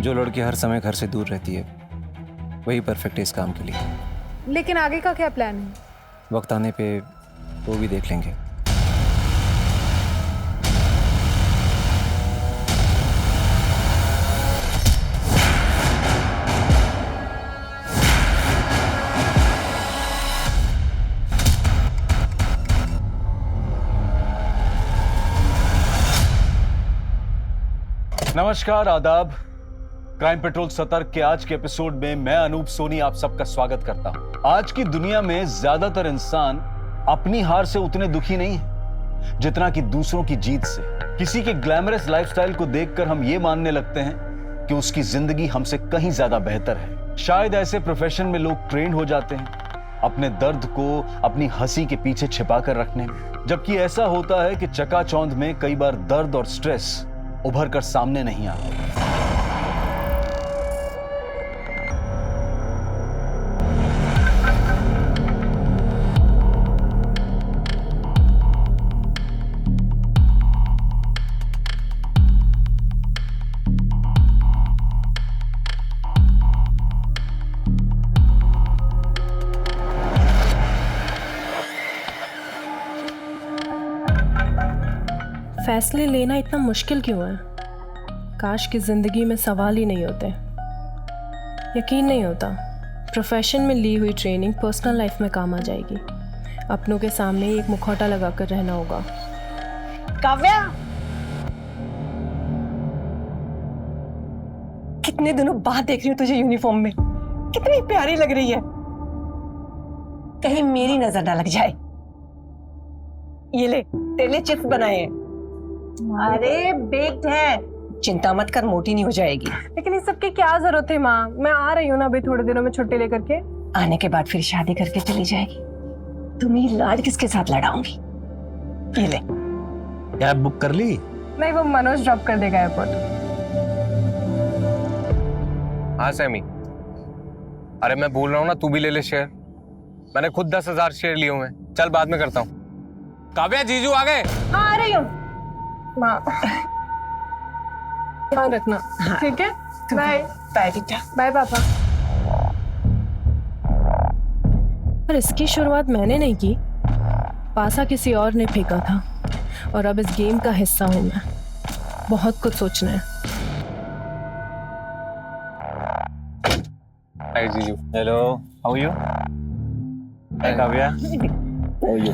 जो लड़की हर समय घर से दूर रहती है वही परफेक्ट है इस काम के लिए। लेकिन आगे का क्या प्लान है? वक्त आने पे वो भी देख लेंगे। नमस्कार, आदाब। क्राइम पेट्रोल सतर्क के आज के एपिसोड में मैं अनूप सोनी आप सबका स्वागत करता हूं। आज की दुनिया में ज्यादातर इंसान अपनी हार से उतने दुखी नहीं है जितना कि दूसरों की जीत से। किसी के ग्लैमरस लाइफस्टाइल को देखकर हम ये मानने लगते हैं कि उसकी जिंदगी हमसे कहीं ज्यादा बेहतर है। शायद ऐसे प्रोफेशन में लोग ट्रेंड हो जाते हैं अपने दर्द को अपनी हंसी के पीछे छिपा कर रखने में, जबकि ऐसा होता है कि चकाचौंध में कई बार दर्द और स्ट्रेस उभर कर सामने नहीं आते। फैसले लेना इतना मुश्किल क्यों है? काश की जिंदगी में सवाल ही नहीं होते। यकीन नहीं होता प्रोफेशन में ली हुई ट्रेनिंग पर्सनल लाइफ में काम आ जाएगी। अपनों के सामने ही एक मुखौटा लगाकर रहना होगा। काव्या, कितने दिनों बाद देख रही हूँ तुझे यूनिफॉर्म में। कितनी प्यारी लग रही है। कहीं मेरी नजर ना लग जाए। ये ले, तेरे लिए चिप्स बनाए हैं। अरे बेक्ड है, चिंता मत कर, मोटी नहीं हो जाएगी। लेकिन इस सब की क्या जरूरत है माँ? मैं आ रही हूँ ना अभी थोड़े दिनों में छुट्टी लेकर के। आने के बाद फिर शादी करके चली जाएगी। तुम्हें लाड किसके साथ लड़ाऊंगी? ये ले। कैब बुक कर ली? नहीं, वो मनोज ड्रॉप कर देगा एयरपोर्ट। हाँ सैमी, अरे मैं बोल रहा हूँ ना, तू भी ले ले शेयर। मैंने खुद 10,000 शेयर लिए हुए हैं। चल बाद में करता हूँ। काव्या, जीजू आ गए। हाँ आ रही हूँ माँ। ध्यान रखना। हाँ। ठीक है, बाय। बाय बेटा। बाय पापा। पर इसकी शुरुआत मैंने नहीं की, पासा किसी और ने फेंका था और अब इस गेम का हिस्सा हूं मैं। बहुत कुछ सोचना है। हाय जीजू। Hello, how you? Hi Kavya, how you?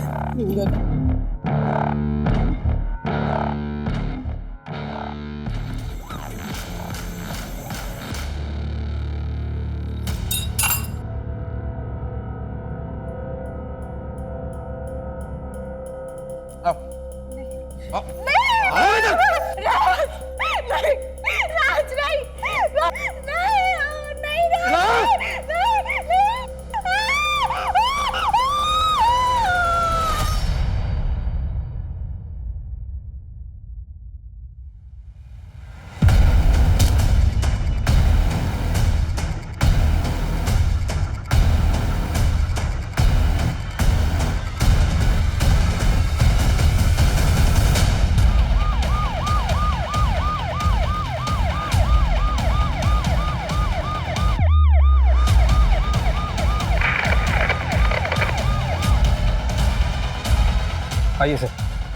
आइए सर,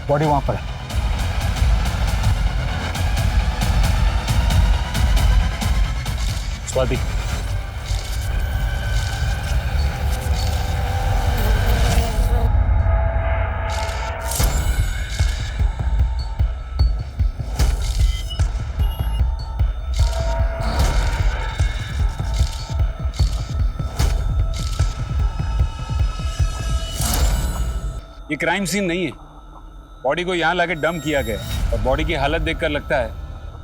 बॉडी वहां पर है। स्वाति, ये क्राइम सीन नहीं है। बॉडी को यहाँ लाके डंप किया गया है और बॉडी की हालत देखकर लगता है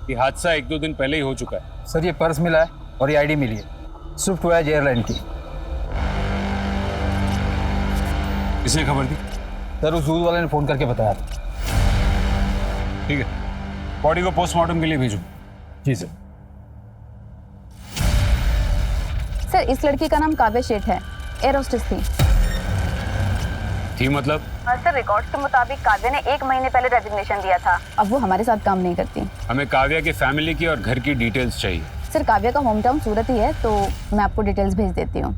कि हादसा 1-2 दिन पहले ही हो चुका है। सर ये पर्स मिला है और ये आईडी मिली है, स्विफ्ट वॉयज एयरलाइन की। किसने खबर दी? सर उस दूध वाले ने फोन करके बताया। ठीक है, बॉडी को पोस्टमार्टम के लिए भेजो। जी सर। सर इस लड़की का नाम काव्या शेठ है, एयर होस्टेस थी। थी मतलब? सर रिकॉर्ड्स के मुताबिक काव्या ने 1 महीने पहले रेजिग्नेशन दिया था। अब वो हमारे साथ काम नहीं करती। हमें काव्या के फैमिली की और घर की डिटेल्स चाहिए। सर काव्या का होम टाउन सूरत ही है, तो मैं आपको डिटेल्स भेज देती हूँ।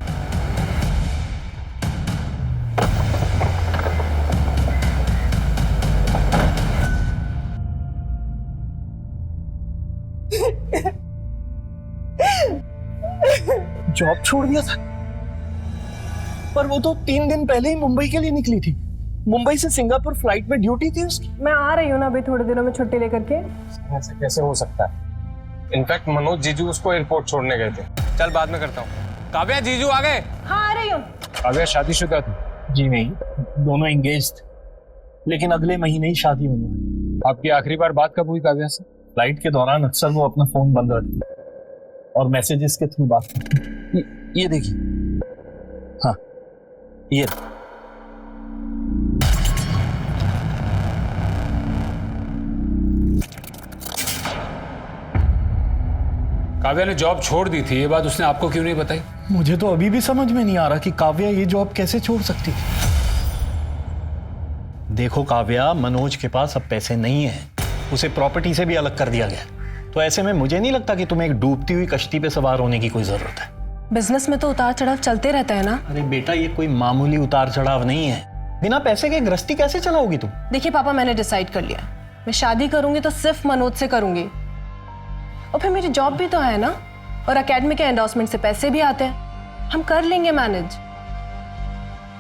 जॉब छोड़ दिया था, पर वो तो 3 दिन पहले ही मुंबई के लिए निकली थी। मुंबई से सिंगापुर फ्लाइट में ड्यूटी थी उसकी। मैं आ रही हूँ ना अभी थोड़े दिनों में छुट्टी लेकर के। ऐसे कैसे हो सकता है? इनफैक्ट मनोज जीजू उसको एयरपोर्ट छोड़ने गए थे। चल बाद में करता हूँ। काव्या जीजू आ गए। हाँ आ रही हूँ। काव्या शादीशुदा थी? जी नहीं, दोनों एंगेज थे, लेकिन अगले महीने ही शादी होने वाली। आपकी आखिरी बार बात कब हुई काव्या से? फ्लाइट के दौरान अक्सर वो अपना फोन बंद रखती और मैसेजेस के थ्रू बात करती। ये देखिए, हाँ ये काव्या ने जॉब छोड़ दी थी, ये बात उसने आपको क्यों नहीं बताई? मुझे तो अभी भी समझ में नहीं आ रहा कि काव्या ये जॉब कैसे छोड़ सकती थी। देखो काव्या, मनोज के पास अब पैसे नहीं है, उसे प्रॉपर्टी से भी अलग कर दिया गया, तो ऐसे में मुझे नहीं लगता कि तुम्हें एक डूबती हुई कश्ती पे सवार होने की कोई जरूरत है। बिजनेस में तो उतार चढ़ाव चलते रहता है ना। अरे बेटा, ये कोई मामूली उतार चढ़ाव नहीं है। बिना पैसे के गृहस्थी कैसे चलाओगी तुम? देखिए पापा, मैंने डिसाइड कर लिया, मैं शादी करूंगी तो सिर्फ मनोज से करूंगी, और फिर मेरी जॉब भी तो है ना, और एकेडमी के एंडोर्समेंट से पैसे भी आते हैं, हम कर लेंगे मैनेज।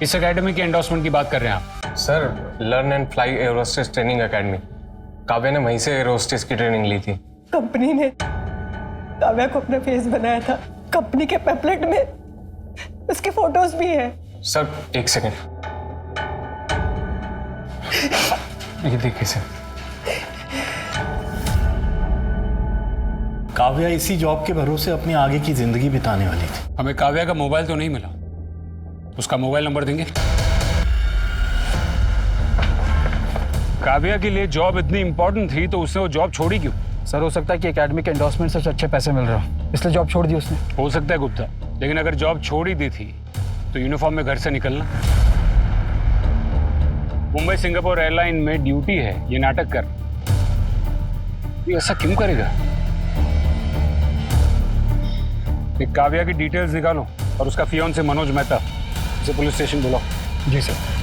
इस एकेडमी के एंडोर्समेंट की बात कर रहे हैं आप? Sir, learn and fly air hostess training academy. Kavya ने वहीं से एयरोस्टेस की ट्रेनिंग ली थी। कंपनी ने काव्या को अपना फेस बनाया था, कंपनी के पैम्पलेट में उसके फोटोज भी हैं। सर एक सेकेंड, ये देखिए सर। काव्या इसी जॉब के भरोसे अपनी आगे की जिंदगी बिताने वाली थी। हमें काव्या का मोबाइल तो नहीं मिला, उसका मोबाइल नंबर देंगे? काव्या के लिए जॉब इतनी इंपॉर्टेंट थी तो उसने वो जॉब छोड़ी क्यों? सर हो सकता है कि एकेडमी के एंडोर्समेंट से अच्छे पैसे मिल रहे हो, इसलिए जॉब छोड़ दी उसने। हो सकता है गुप्ता, लेकिन अगर जॉब छोड़ ही दी थी तो यूनिफॉर्म में घर से निकलना। मुंबई सिंगापुर एयरलाइन में ड्यूटी है, ये नाटक कर, ये ऐसा क्यों करेगा? एक काव्या की डिटेल्स निकालो और उसका फियोन्से मनोज मेहता, उसे पुलिस स्टेशन बुलाओ। जी sir.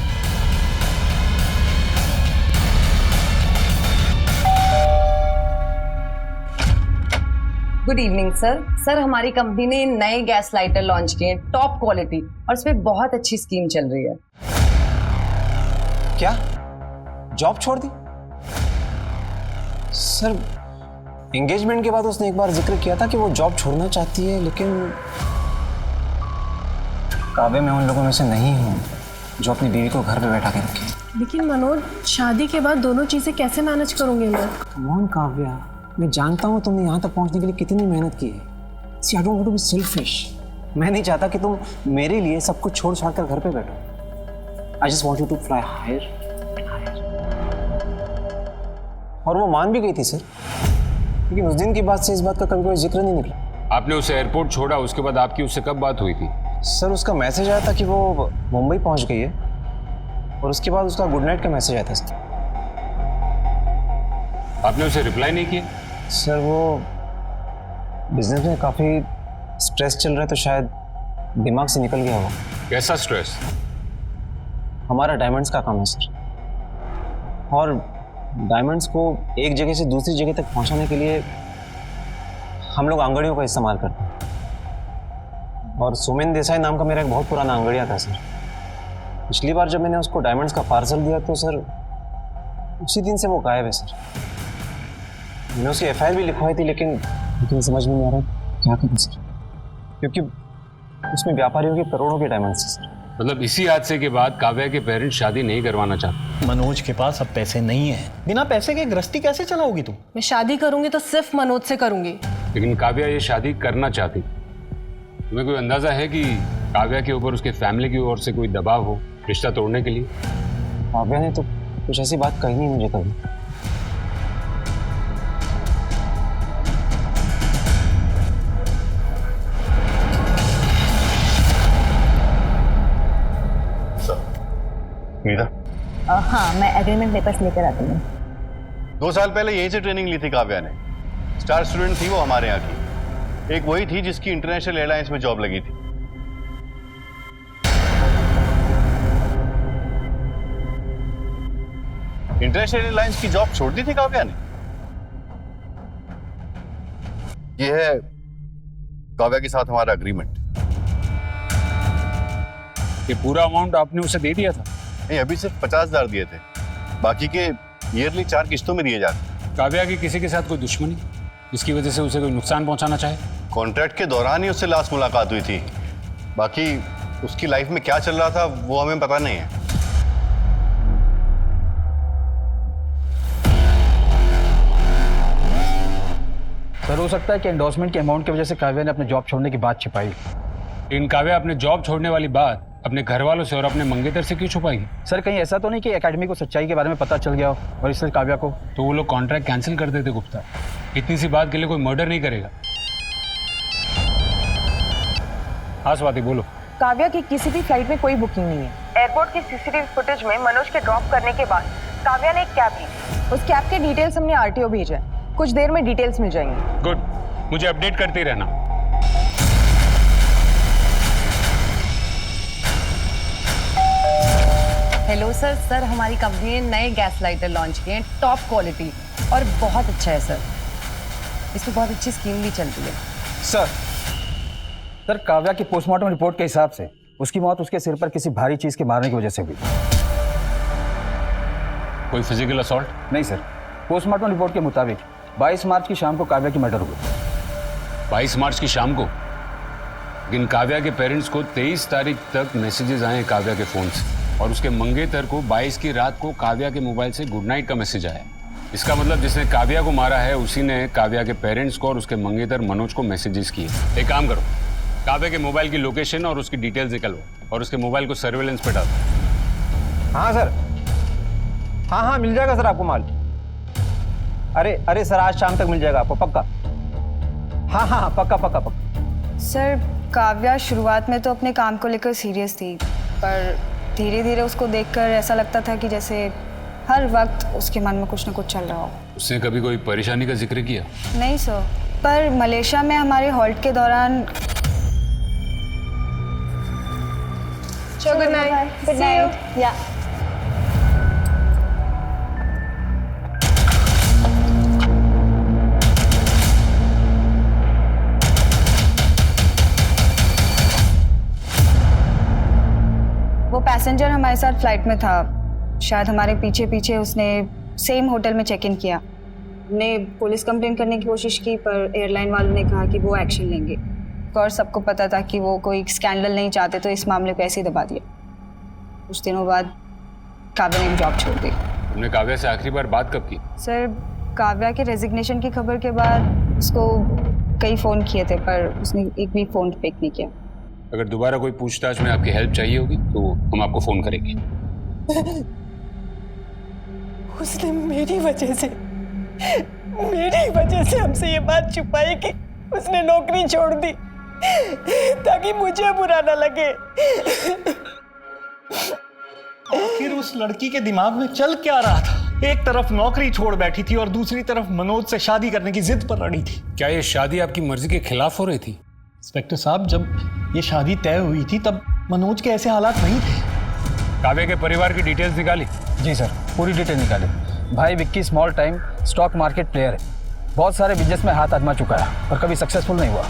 Good evening sir. Sir हमारी कंपनी ने नए गैस लाइटर लॉन्च किए हैं, टॉप क्वालिटी, और इस पे बहुत अच्छी स्कीम चल रही है। क्या जॉब छोड़ दी? सर एंगेजमेंट के बाद उसने एक बार जिक्र किया था कि वो जॉब छोड़ना चाहती है, लेकिन काव्या मैं उन लोगों में से नहीं हूँ जो अपनी बीवी को घर पे बैठा के रखे। लेकिन मनोज, शादी के बाद दोनों चीजें कैसे मैनेज करूंगी मैं? कम ऑन काव्या, मैं जानता हूँ तुमने यहाँ तक पहुँचने के लिए कितनी मेहनत की है। See, I don't want to be selfish. मैं नहीं चाहता कि तुम मेरे लिए सब कुछ छोड़ छाड़ कर घर पे बैठो। I just want you to fly higher and higher. और वो मान भी गई थी सर, लेकिन उस दिन की बात से इस बात का कभी कोई जिक्र नहीं निकला। आपने उसे एयरपोर्ट छोड़ा, उसके बाद आपकी उससे कब बात हुई थी? सर उसका मैसेज आया था कि वो मुंबई पहुंच गई है, और उसके बाद उसका गुड नाइट का मैसेज आया था सर। आपने उसे रिप्लाई नहीं किया? सर वो बिजनेस में काफ़ी स्ट्रेस चल रहा है, तो शायद दिमाग से निकल गया वो। कैसा स्ट्रेस? हमारा डायमंड्स का काम है सर, और डायमंड्स को एक जगह से दूसरी जगह तक पहुंचाने के लिए हम लोग आंगड़ियों का इस्तेमाल करते हैं, और सुमेन देसाई नाम का मेरा एक बहुत पुराना आंगड़िया था सर। पिछली बार जब मैंने उसको डायमंड्स का पार्सल दिया तो सर उसी दिन से वो गायब है सर। मैंने उसकी FIR भी लिखवाई थी, लेकिन समझ में नहीं आ रहा क्या करूं सर, क्योंकि उसमें व्यापारियों के करोड़ों के डायमंड्स हैं सर। मतलब इसी हादसे के बाद काव्या के पेरेंट्स शादी नहीं करवाना चाहते? मनोज के पास अब पैसे नहीं है, बिना पैसे के गृहस्थी कैसे चलाओगी तुम? मैं शादी करूंगी तो सिर्फ मनोज से करूंगी। लेकिन काव्या ये शादी करना चाहती, तुम्हें कोई अंदाजा है कि काव्या के ऊपर उसके फैमिली की ओर से कोई दबाव हो रिश्ता तोड़ने के लिए? काव्या ने तो कुछ ऐसी बात कही नहीं मुझे कभी। हाँ, मैं एग्रीमेंट पेपर्स लेकर आती हूँ। 2 साल पहले यहीं से ट्रेनिंग ली थी काव्या ने, स्टार स्टूडेंट थी वो हमारे यहाँ की। एक वही थी जिसकी इंटरनेशनल एयरलाइंस में जॉब लगी थी। इंटरनेशनल एयरलाइंस की जॉब छोड़ दी थी काव्या ने। यह है काव्या के साथ हमारा एग्रीमेंट। ये पूरा अमाउंट आपने उसे दे दिया था? नहीं, अभी सिर्फ 50,000 दिए थे, बाकी के ईयरली 4 किस्तों में दिए जाते। काव्या की किसी के साथ कोई दुश्मनी जिसकी वजह से उसे कोई नुकसान पहुंचाना चाहे? कॉन्ट्रैक्ट के दौरान ही उससे लास्ट मुलाकात हुई थी, बाकी उसकी लाइफ में क्या चल रहा था वो हमें पता नहीं है। सर हो सकता है कि एंडोर्समेंट के अमाउंट की वजह से काव्या ने अपने जॉब छोड़ने की बात छिपाई। इन काव्या अपने जॉब छोड़ने वाली बात अपने घर वालों से और अपने मंगेतर से क्यों छुपाई? सर कहीं ऐसा तो नहीं कि एकेडमी को सच्चाई के बारे में पता चल गया हो और इसलिए काव्या को? तो वो लोग कॉन्ट्रैक्ट कैंसिल कर देते गुप्ता। इतनी सी बात के लिए कोई मर्डर नहीं करेगा। हाँ स्वाति बोलो। काव्या की किसी भी फ्लाइट में कोई बुकिंग नहीं है। एयरपोर्ट की सीसीटीवी फुटेज में मनोज के ड्रॉप करने के बाद काव्या ने एक कैब ली। उस कैब के डिटेल्स हमने आरटीओ भेजा है, कुछ देर में डिटेल्स मिल जाएंगी। गुड, मुझे अपडेट करते रहना। Hello sir. सर हमारी कंपनी ने नए गैस लाइटर लॉन्च किए हैं, टॉप क्वालिटी और बहुत अच्छा है सर। इसमें बहुत अच्छी स्कीम भी चलती है। सर काव्या की पोस्टमार्टम रिपोर्ट के हिसाब से उसकी मौत उसके सिर पर किसी भारी चीज के मारने की वजह से हुई। कोई फिजिकल असॉल्ट? नहीं सर, पोस्टमार्टम रिपोर्ट के मुताबिक 22 मार्च की शाम को काव्या की मर्डर हुई। 22 मार्च की शाम को? लेकिन काव्या के पेरेंट्स को 23 तारीख तक मैसेजेस आए काव्या के फोन से, और उसके मंगेतर को 22 की रात को काव्या के मोबाइल से गुड नाइट का मैसेज आया। इसका मतलब जिसने काव्या को मारा है उसी ने काव्या के पेरेंट्स को और उसके मंगेतर मनोज को मैसेजेस किए। एक काम करो, काव्या के मोबाइल की लोकेशन और उसकी डिटेल्स निकलवाओ और उसके मोबाइल को सर्वेलेंस पे डालो। हाँ सर, हाँ मिल जाएगा सर आपको माल। अरे सर आज शाम तक मिल जाएगा आपको पक्का। हाँ पक्का। सर काव्या शुरुआत में तो अपने काम को लेकर सीरियस थी, पर धीरे धीरे उसको देखकर ऐसा लगता था कि जैसे हर वक्त उसके मन में कुछ न कुछ चल रहा हो। उसने कभी कोई परेशानी का जिक्र किया? नहीं सर, पर मलेशिया में हमारे हॉल्ट के दौरान। Good night. Good night. या वो पैसेंजर हमारे साथ फ्लाइट में था। शायद हमारे पीछे पीछे उसने सेम होटल में चेक इन किया। हमने पुलिस कंप्लेन करने की कोशिश की, पर एयरलाइन वालों ने कहा कि वो एक्शन लेंगे। और सबको पता था कि वो कोई स्कैंडल नहीं चाहते, तो इस मामले को ऐसे ही दबा दिया। कुछ दिनों बाद काव्या ने जॉब छोड़ दी। तुमने काव्या से आखिरी बार बात कब की? सर काव्या के रेजिग्नेशन की खबर के बाद उसको कई फ़ोन किए थे, पर उसने एक भी फ़ोन पिक नहीं किया। अगर दोबारा कोई पूछताछ में आपकी हेल्प चाहिए होगी तो हम आपको फोन करेंगे। उसने मेरी वजह से हमसे ये बात छुपाई कि उसने नौकरी छोड़ दी ताकि मुझे बुरा ना लगे। आखिर उस लड़की के दिमाग में चल क्या रहा था? एक तरफ नौकरी छोड़ बैठी थी और दूसरी तरफ मनोज से शादी करने की जिद पर अड़ी थी। क्या ये शादी आपकी मर्जी के खिलाफ हो रही थी? इंस्पेक्टर साहब, जब ये शादी तय हुई थी तब मनोज के ऐसे हालात नहीं थे। काव्या के परिवार की डिटेल्स निकाली? जी सर, पूरी डिटेल निकाली। भाई Vicky small time stock market player है, बहुत सारे बिजनेस में हाथ आजमा चुका है पर कभी सक्सेसफुल नहीं हुआ।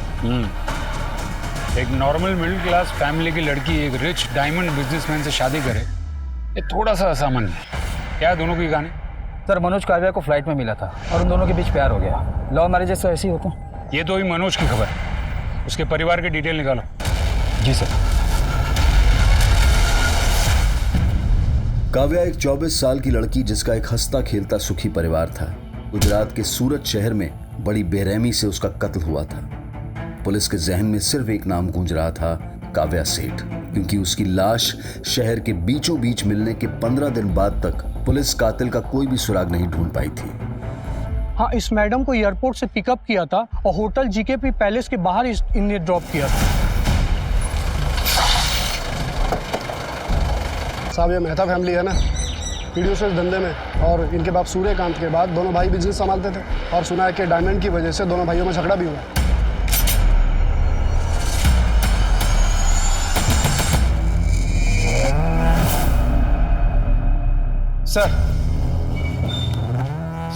एक नॉर्मल मिडिल क्लास फैमिली की लड़की एक रिच डायमंड बिजनेसमैन से शादी करे, ये थोड़ा सा असामान्य है। क्या दोनों की कहानी? सर मनोज काव्या को फ्लाइट में मिला था और उन दोनों के बीच प्यार हो गया। लव मैरिजेस तो ऐसे ही होते हैं। ये तो अभी मनोज की खबर है, उसके परिवार की डिटेल निकालो। जी सर। काव्या एक 24 साल की लड़की जिसका एक हंसता खेलता सुखी परिवार था। गुजरात के सूरत शहर में बड़ी बेरहमी से उसका कत्ल हुआ था। पुलिस के जहन में सिर्फ एक नाम गूंज रहा था, काव्या सेठ, क्योंकि उसकी लाश शहर के बीचों बीच मिलने के 15 दिन बाद तक पुलिस कातिल का कोई भी सुराग नहीं ढूंढ पाई थी। हाँ, इस मैडम को एयरपोर्ट से पिकअप किया था और होटल जीकेपी पैलेस के बाहर इन्हें ड्रॉप किया था। साहब ये मेहता फैमिली है ना, प्रोड्यूसर्स धंधे में, और इनके बाप सूर्यकांत के बाद दोनों भाई बिजनेस संभालते थे और सुना है कि डायमंड की वजह से दोनों भाइयों में झगड़ा भी हुआ।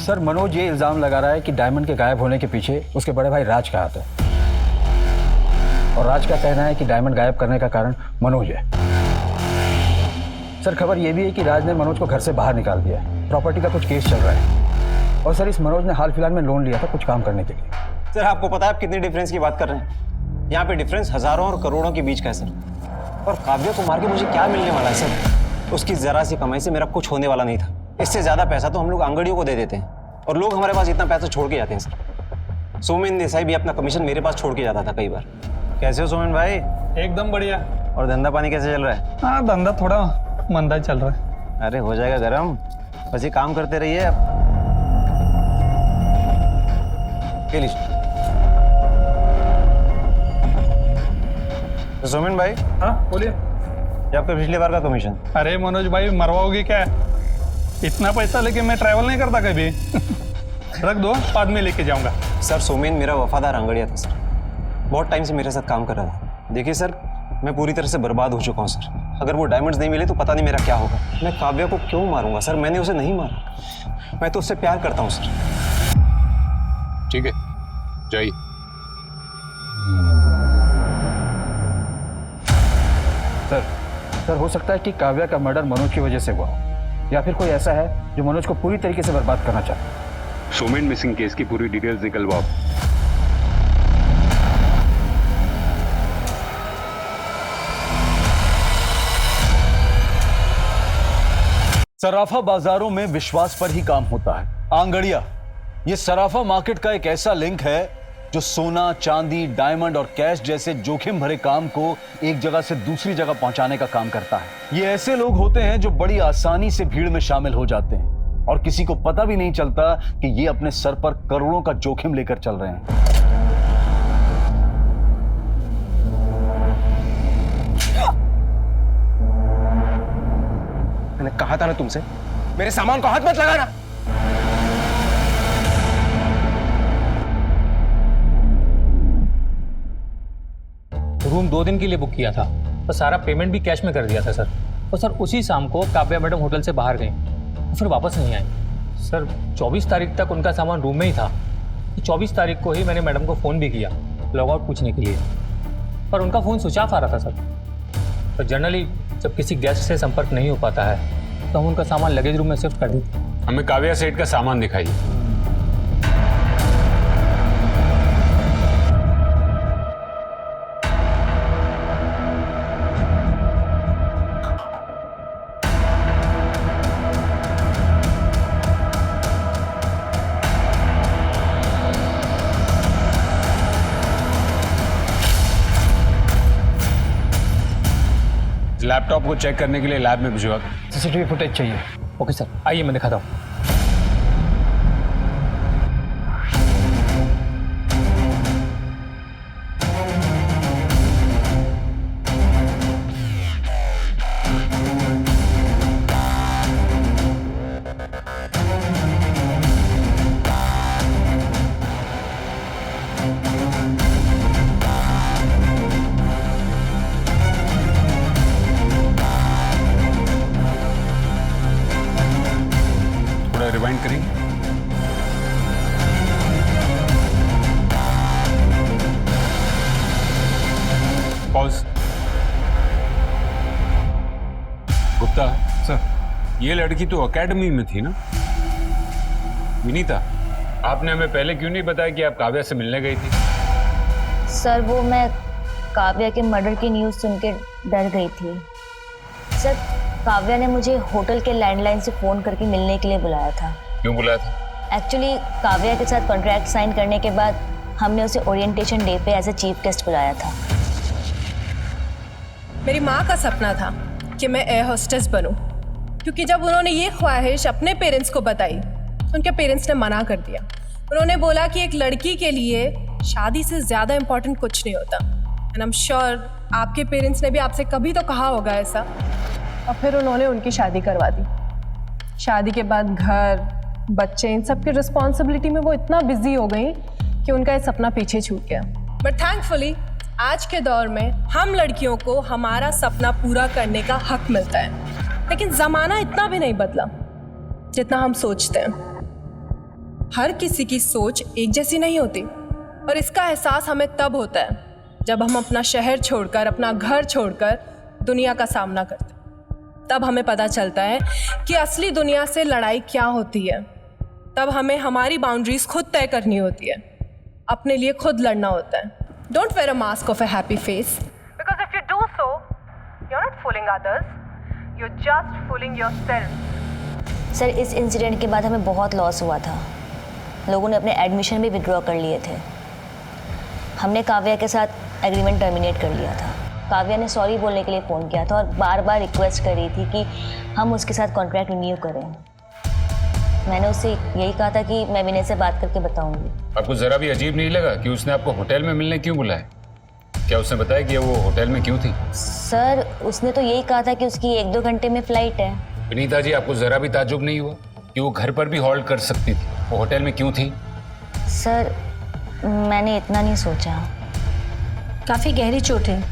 सर मनोज ये इल्जाम लगा रहा है कि डायमंड के गायब होने के पीछे उसके बड़े भाई राज का हाथ है, और राज का कहना है कि डायमंड गायब करने का कारण मनोज है। सर खबर ये भी है कि राज ने मनोज को घर से बाहर निकाल दिया है, प्रॉपर्टी का कुछ केस चल रहा है, और सर इस मनोज ने हाल फिलहाल में लोन लिया था कुछ काम करने के लिए। सर आपको पता है आप कितनी डिफरेंस की बात कर रहे हैं? यहाँ पे डिफरेंस हजारों और करोड़ों के बीच का है सर। और काव्या को मार के मुझे क्या मिलने वाला है सर? उसकी जरा सी कमाई से मेरा कुछ होने वाला नहीं था। इससे ज्यादा पैसा तो हम लोग आंगड़ियों को दे देते हैं, और लोग हमारे पास इतना पैसा छोड़ के जाते हैं सर। सोमेन देसाई भी अपना कमीशन मेरे पास छोड़ के जाता था कई बार। कैसे हो सोमेन भाई? एकदम बढ़िया। और धंधा पानी कैसे चल रहा है? हाँ धंधा थोड़ा मंदा चल रहा है। अरे हो जाएगा गरम, बस ये काम करते रहिए आप। तो सोमेन भाई, हाँ बोलिए। ये आपका पिछली बार का कमीशन। अरे मनोज भाई मरवाओगे क्या? इतना पैसा लेके मैं ट्रैवल नहीं करता कभी। रख दो, बाद में लेके जाऊंगा। सर सोमेन मेरा वफादार आंगड़िया था सर, बहुत टाइम से मेरे साथ काम कर रहा था। देखिए सर, मैं पूरी तरह से बर्बाद हो चुका हूँ सर। अगर वो डायमंड्स नहीं मिले तो पता नहीं मेरा क्या होगा। मैं काव्या को क्यों मारूंगा सर? मैंने उसे नहीं मारा, मैं तो उससे प्यार करता हूँ सर। ठीक है जाइए। सर हो सकता है कि काव्या का मर्डर मनोज की वजह से हुआ हो, या फिर कोई ऐसा है जो मनोज को पूरी तरीके से बर्बाद करना चाहता है। सोमेन मिसिंग केस की पूरी डिटेल्स निकलवाओ। सराफा बाजारों में विश्वास पर ही काम होता है। आंगड़िया ये सराफा मार्केट का एक ऐसा लिंक है जो सोना, चांदी, डायमंड और कैश जैसे जोखिम भरे काम को एक जगह से दूसरी जगह पहुंचाने का काम करता है। ये ऐसे लोग होते हैं जो बड़ी आसानी से भीड़ में शामिल हो जाते हैं और किसी को पता भी नहीं चलता कि ये अपने सर पर करोड़ों का जोखिम लेकर चल रहे हैं। मैंने कहा था ना तुमसे, मेरे सामान को हाथ मत लगाना। रूम 2 दिन के लिए बुक किया था और सारा पेमेंट भी कैश में कर दिया था सर। और सर उसी शाम को काव्या मैडम होटल से बाहर गई, फिर वापस नहीं आई सर। 24 तारीख तक उनका सामान रूम में ही था। 24 तारीख को ही मैंने मैडम को फ़ोन भी किया लॉग आउट पूछने के लिए, पर उनका फ़ोन स्विच ऑफ आ रहा था सर। तो जनरली जब किसी गेस्ट से संपर्क नहीं हो पाता है तो हम उनका सामान लगेज रूम में शिफ्ट कर देते हैं। हमें काव्या सेठ का सामान दिखाइए। लैपटॉप को चेक करने के लिए लैब में भिजवा। सीसीटीवी फुटेज चाहिए। ओके सर, आइए मैं दिखाता हूँ। रिवाइंड करेंगे। पॉज। गुप्ता सर, ये लड़की तो एकेडमी में थी ना? विनीता, आपने हमें पहले क्यों नहीं बताया कि आप काव्या से मिलने गई थी? सर वो मैं काव्या के मर्डर की न्यूज़ सुन के डर गई थी सर। काव्या ने मुझे होटल के लैंडलाइन से फ़ोन करके मिलने के लिए बुलाया था। क्यों बुलाया था? एक्चुअली काव्या के साथ कॉन्ट्रैक्ट साइन करने के बाद हमने उसे ओरिएंटेशन डे पे एज ए चीफ गेस्ट बुलाया था। मेरी माँ का सपना था कि मैं एयर होस्टेस बनूं, क्योंकि जब उन्होंने ये ख्वाहिश अपने पेरेंट्स को बताई, उनके पेरेंट्स ने मना कर दिया। उन्होंने बोला कि एक लड़की के लिए शादी से ज़्यादा इम्पोर्टेंट कुछ नहीं होता। एंड आई एम श्योर आपके पेरेंट्स ने भी आपसे कभी तो कहा होगा ऐसा। और फिर उन्होंने उनकी शादी करवा दी। शादी के बाद घर, बच्चे, इन सब की रिस्पॉन्सिबिलिटी में वो इतना बिजी हो गई कि उनका ये सपना पीछे छूट गया। बट थैंकफुली आज के दौर में हम लड़कियों को हमारा सपना पूरा करने का हक मिलता है। लेकिन ज़माना इतना भी नहीं बदला। जितना हम सोचते हैं। हर किसी की सोच एक जैसी नहीं होती, और इसका एहसास हमें तब होता है जब हम अपना शहर छोड़कर, अपना घर छोड़कर दुनिया का सामना करते हैं। तब हमें पता चलता है कि असली दुनिया से लड़ाई क्या होती है। तब हमें हमारी बाउंड्रीज खुद तय करनी होती है, अपने लिए खुद लड़ना होता है। Don't wear a mask of a happy face, because if you do so you are not fooling others, you are just fooling yourself. Sir, इस इंसिडेंट के बाद हमें बहुत लॉस हुआ था। लोगों ने अपने एडमिशन भी विड्रॉ कर लिए थे। हमने काव्या के साथ एग्रीमेंट टर्मिनेट कर लिया था। काव्या ने सॉरी बोलने के लिए फ़ोन किया था और बार बार रिक्वेस्ट कर रही थी कि हम उसके साथ कॉन्ट्रैक्ट रिन्यू करें। मैंने उससे यही कहा था कि मैं विनय से बात करके बताऊंगी। आपको जरा भी अजीब नहीं लगा कि उसने आपको होटल में मिलने क्यों बुलाया? क्या उसने बताया कि वो होटल में क्यों थी? सर, उसने तो यही कहा था कि उसकी 1-2 घंटे में फ्लाइट है। विनीता जी, आपको जरा भी ताज्जुब नहीं हुआ कि वो घर पर भी हॉल्ट कर सकती थी? वो होटल में क्यों थी? सर, मैंने इतना नहीं सोचा। काफ़ी गहरी चोट है,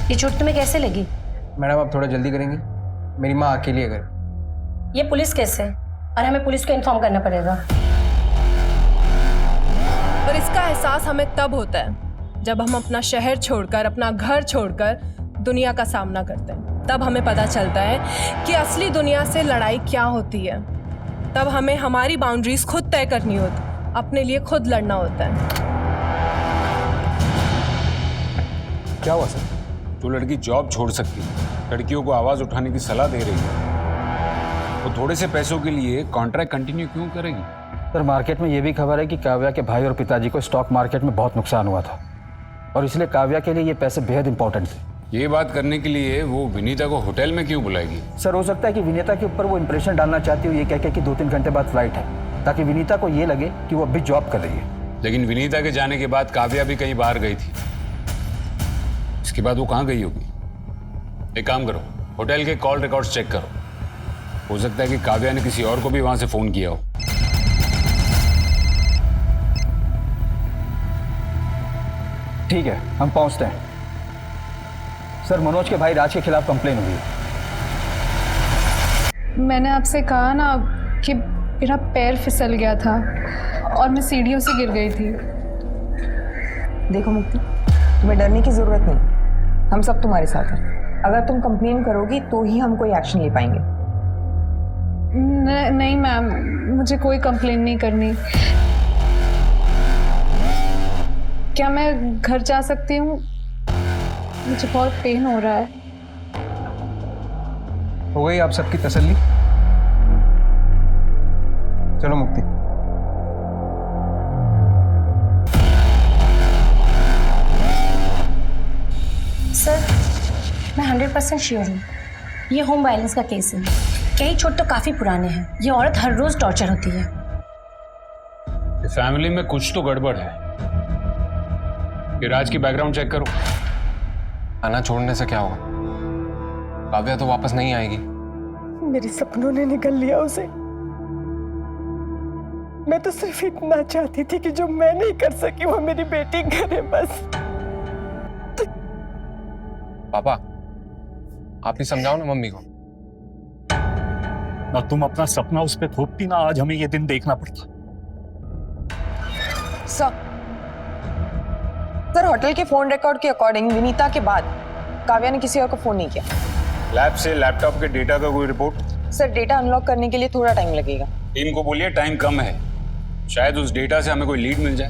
ये चोट तुम्हें कैसे लगी? मैडम, आप थोड़ा जल्दी करेंगे? मेरी माँ अकेली है घर। ये पुलिस केस है और हमें पुलिस को इन्फॉर्म करना पड़ेगा। और इसका एहसास हमें तब होता है जब हम अपना शहर छोड़कर, अपना घर छोड़कर दुनिया का सामना करते हैं। तब हमें पता चलता है कि असली दुनिया से लड़ाई क्या होती है। तब हमें हमारी बाउंड्रीज खुद तय करनी होती, अपने लिए खुद लड़ना होता है। क्या हुआ सर? जो लड़की जॉब छोड़ सकती है, लड़कियों को आवाज उठाने की सलाह दे रही है, वो थोड़े से पैसों के लिए कॉन्ट्रैक्ट कंटिन्यू क्यों करेगी? सर, मार्केट में ये भी खबर है कि काव्या के भाई और पिताजी को स्टॉक मार्केट में बहुत नुकसान हुआ था और इसलिए काव्या के लिए ये पैसे बेहद इंपॉर्टेंट थे। ये बात करने के लिए वो विनीता को होटल में क्यों बुलाएगी? सर, हो सकता है कि विनीता के ऊपर वो इंप्रेशन डालना चाहती हो ये कह के कि 2-3 घंटे बाद फ्लाइट है, ताकि विनीता को ये लगे कि वो अभी जॉब कर रही है। लेकिन विनीता के जाने के बाद काव्या भी कहीं बाहर गई थी। इसके बाद वो कहाँ गई होगी? एक काम करो, होटल के कॉल रिकॉर्ड्स चेक करो। हो सकता है कि काव्या ने किसी और को भी वहां से फोन किया हो। ठीक है, हम पहुंचते हैं। सर, मनोज के भाई राज के खिलाफ कंप्लेन हुई है। मैंने आपसे कहा ना कि मेरा पैर फिसल गया था और मैं सीढ़ियों से गिर गई थी। देखो मुक्ति, तुम्हें डरने की जरूरत नहीं, हम सब तुम्हारे साथ हैं। अगर तुम कंप्लेन करोगी तो ही हम कोई एक्शन ले पाएंगे। नहीं मैम, मुझे कोई कंप्लेन नहीं करनी। क्या मैं घर जा सकती हूँ? मुझे बहुत पेन हो रहा है। हो गई आप सबकी तसल्ली? चलो मुक्ति। सर, मैं 100% श्योर हूँ ये होम वायलेंस का केस है। कई चोट तो काफ़ी पुराने हैं। ये औरत हर रोज टॉर्चर होती है। फैमिली में कुछ तो गड़बड़ है। ये राज की बैकग्राउंड चेक करो। आना छोड़ने से क्या होगा? काव्या तो वापस नहीं आएगी। मेरे सपनों ने निकल लिया उसे। मैं तो सिर्फ इतना चाहती थी कि जो मैं नहीं कर सकी वो मेरी बेटी करे बस। पापा, आप ही समझाओ ना मम्मी को। ना तुम अपना सपना उस पे थोपती, ना आज हमें ये दिन देखना पड़ता। सर, होटल के फोन रिकॉर्ड के अकॉर्डिंग विनीता के बाद काव्या ने किसी और को फोन नहीं किया। लैब से लैपटॉप के डेटा का कोई रिपोर्ट? सर, डेटा अनलॉक करने के लिए थोड़ा टाइम लगेगा। टीम को बोलिए टाइम कम है, शायद उस डेटा से हमें कोई लीड मिल जाए।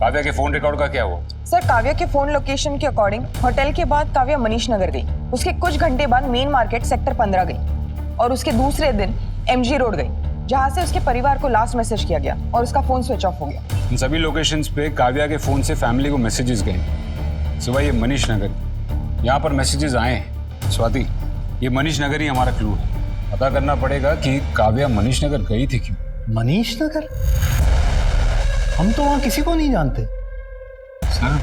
काव्या के फोन रिकॉर्ड का क्या हुआ? सर, काव्या के फोन लोकेशन के अकॉर्डिंग होटल के बाद काव्या मनीष नगर गई। उसके कुछ घंटे बाद मेन मार्केट सेक्टर 15 गई और उसके दूसरे दिन MG रोड गई, जहां से उसके परिवार को लास्ट मैसेज किया गया और उसका फोन स्विच ऑफ हो गया। इन सभी लोकेशंस पे काव्या के फोन से फैमिली को मैसेजेस गए, सिवाय ये मनीष नगर। यहाँ पर मैसेजेस आए हैं। स्वाति, ये मनीष नगर ही हमारा क्लू है। पता करना पड़ेगा कि काव्या मनीष नगर गई थी क्यों। मनीष नगर? हम तो वहां किसी को नहीं जानते। सर,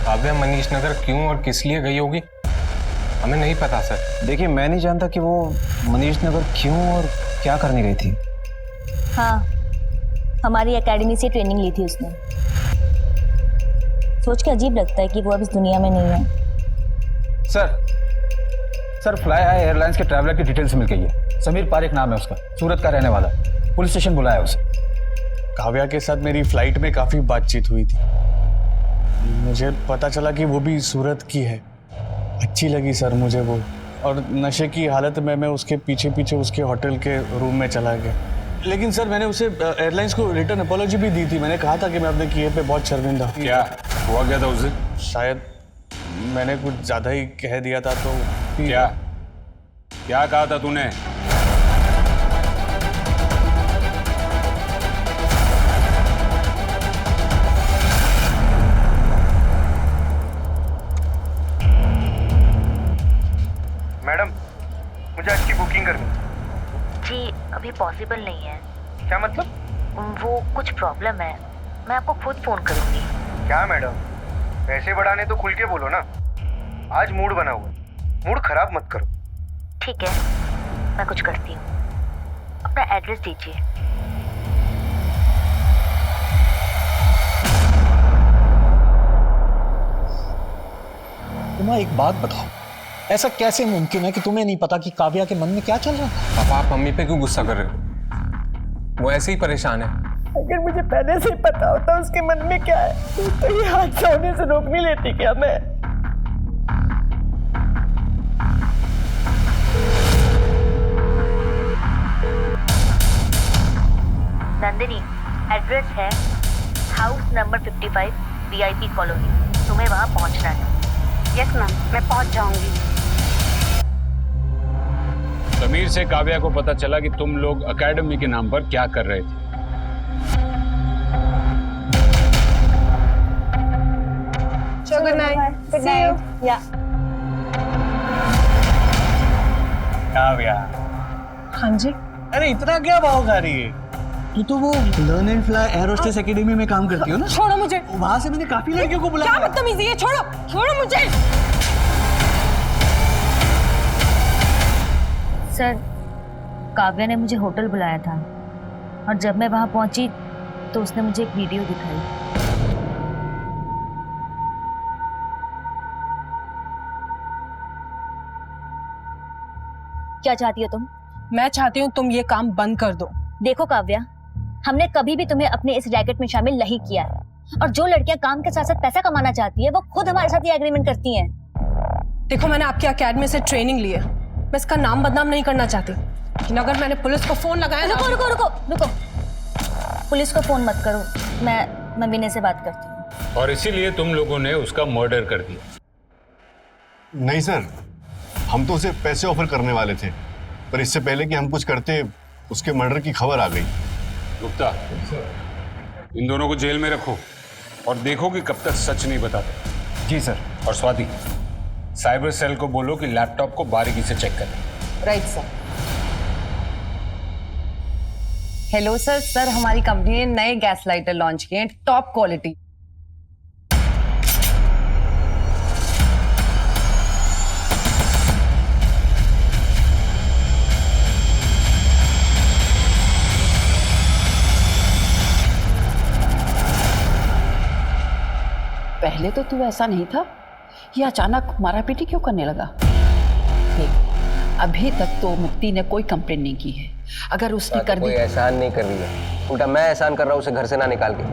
काव्या मनीष नगर क्यों और किस लिए गई होगी हमें नहीं पता सर। देखिए, मैं नहीं जानता कि वो मनीष नगर क्यों और क्या करने गई थी। हाँ, हमारी एकेडमी से ट्रेनिंग ली थी उसने। सोच के अजीब लगता है कि वो अब इस दुनिया में नहीं है। सर, फ्लाई हाई एयरलाइंस के ट्रैवलर की डिटेल्स मिल गई है। समीर पारेख नाम है उसका, सूरत का रहने वाला है। पुलिस स्टेशन बुलाया उसे। काव्या के साथ मेरी फ्लाइट में काफ़ी बातचीत हुई थी। मुझे पता चला कि वो भी सूरत की है। अच्छी लगी सर मुझे वो, और नशे की हालत में मैं उसके पीछे पीछे उसके होटल के रूम में चला गया। लेकिन सर मैंने उसे एयरलाइंस को रिटर्न अपॉलॉजी भी दी थी। मैंने कहा था कि मैं अपने किए पे बहुत शर्मिंदा। क्या हुआ क्या था उसे? शायद मैंने कुछ ज़्यादा ही कह दिया था तो। क्या क्या कहा था तूने? मैडम, मुझे आज की बुकिंग करनी। जी अभी पॉसिबल नहीं है। क्या मतलब? वो कुछ प्रॉब्लम है, मैं आपको खुद फोन करूंगी। क्या मैडम, पैसे बढ़ाने तो खुल के बोलो ना। आज मूड बना हुआ है, मूड खराब मत करो। ठीक है, मैं कुछ करती हूँ। अपना एड्रेस दीजिए। तुम्हें एक बात बताओ, ऐसा कैसे मुमकिन है कि तुम्हें नहीं पता कि काव्या के मन में क्या चल रहा है? पापा, आप मम्मी पे क्यों गुस्सा कर रहे हो? वो ऐसे ही परेशान है। अगर मुझे पहले से ही पता होता उसके मन में क्या है तो ये हादसा होने से रोक नहीं लेती क्या मैं? नंदिनी, एड्रेस है हाउस नंबर 55 VIP कॉलोनी। तुम्हें वहां पहुंचना है। यस मैम, मैं पहुंच जाऊंगी। समीर से काव्या को पता चला कि तुम लोग एकेडमी के नाम पर क्या कर रहे थे। Good night. Good night. या काव्या। हाँ जी। अरे इतना क्या भाव खा रही है? तू तो वो learn and fly air hostess academy में काम करती हो ना? छोड़ो मुझे। वहां से मैंने काफी लड़कियों को बुलाया। क्या बदतमीजी है, छोड़ो छोड़ो मुझे। सर, काव्या ने मुझे होटल बुलाया था और जब मैं वहां पहुंची तो उसने मुझे एक वीडियो दिखाई। क्या चाहती हो तुम? मैं चाहती हूँ तुम ये काम बंद कर दो। देखो काव्या, हमने कभी भी तुम्हें अपने इस रैकेट में शामिल नहीं किया है, और जो लड़कियां काम के साथ साथ पैसा कमाना चाहती है वो खुद हमारे साथ ये एग्रीमेंट करती हैं। देखो, मैंने आपकी अकेडमी से ट्रेनिंग ली है, मैं इसका नाम बदनाम नहीं करना चाहती, लेकिन अगर मैंने पुलिस को फोन लगाया। रुको रुको रुको रुको, पुलिस को फोन मत करो, मैं विनय से बात करती हूँ। और इसीलिए तुम लोगों ने उसका मर्डर कर दिया? नहीं सर, हम तो उसे पैसे ऑफर करने वाले थे, पर इससे पहले कि हम कुछ करते उसके मर्डर की खबर आ गई। गुप्ता, इन दोनों को जेल में रखो और देखो कि कब तक सच नहीं बताते। जी सर। और स्वाति, साइबर सेल को बोलो कि लैपटॉप को बारीकी से चेक करें। Right sir. Hello sir, sir हमारी कंपनी ने नए गैस लाइटर लॉन्च किए हैं, टॉप क्वालिटी। पहले तो तू ऐसा नहीं था, ये अचानक मारा पीटी क्यों करने लगा? देख, अभी तक तो मुक्ति ने कोई कंप्लेंट नहीं की है। अगर उसने कर दी। कोई एहसान नहीं कर रही है, उल्टा मैं एहसान कर रहा हूँ उसे घर से ना निकाल के।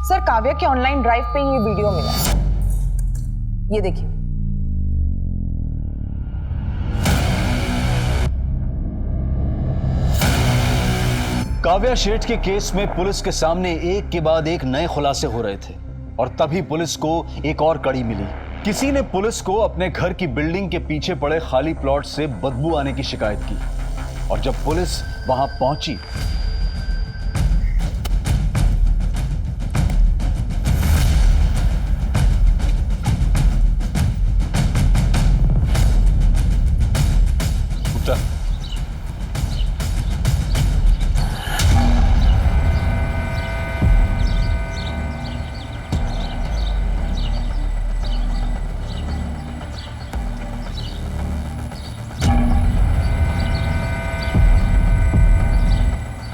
सर, काव्या के ऑनलाइन ड्राइव पे ये वीडियो मिला है, ये देखिए। काव्या शेठ के केस में पुलिस के सामने एक के बाद एक नए खुलासे हो रहे थे, और तभी पुलिस को एक और कड़ी मिली। किसी ने पुलिस को अपने घर की बिल्डिंग के पीछे पड़े खाली प्लॉट से बदबू आने की शिकायत की, और जब पुलिस वहां पहुंची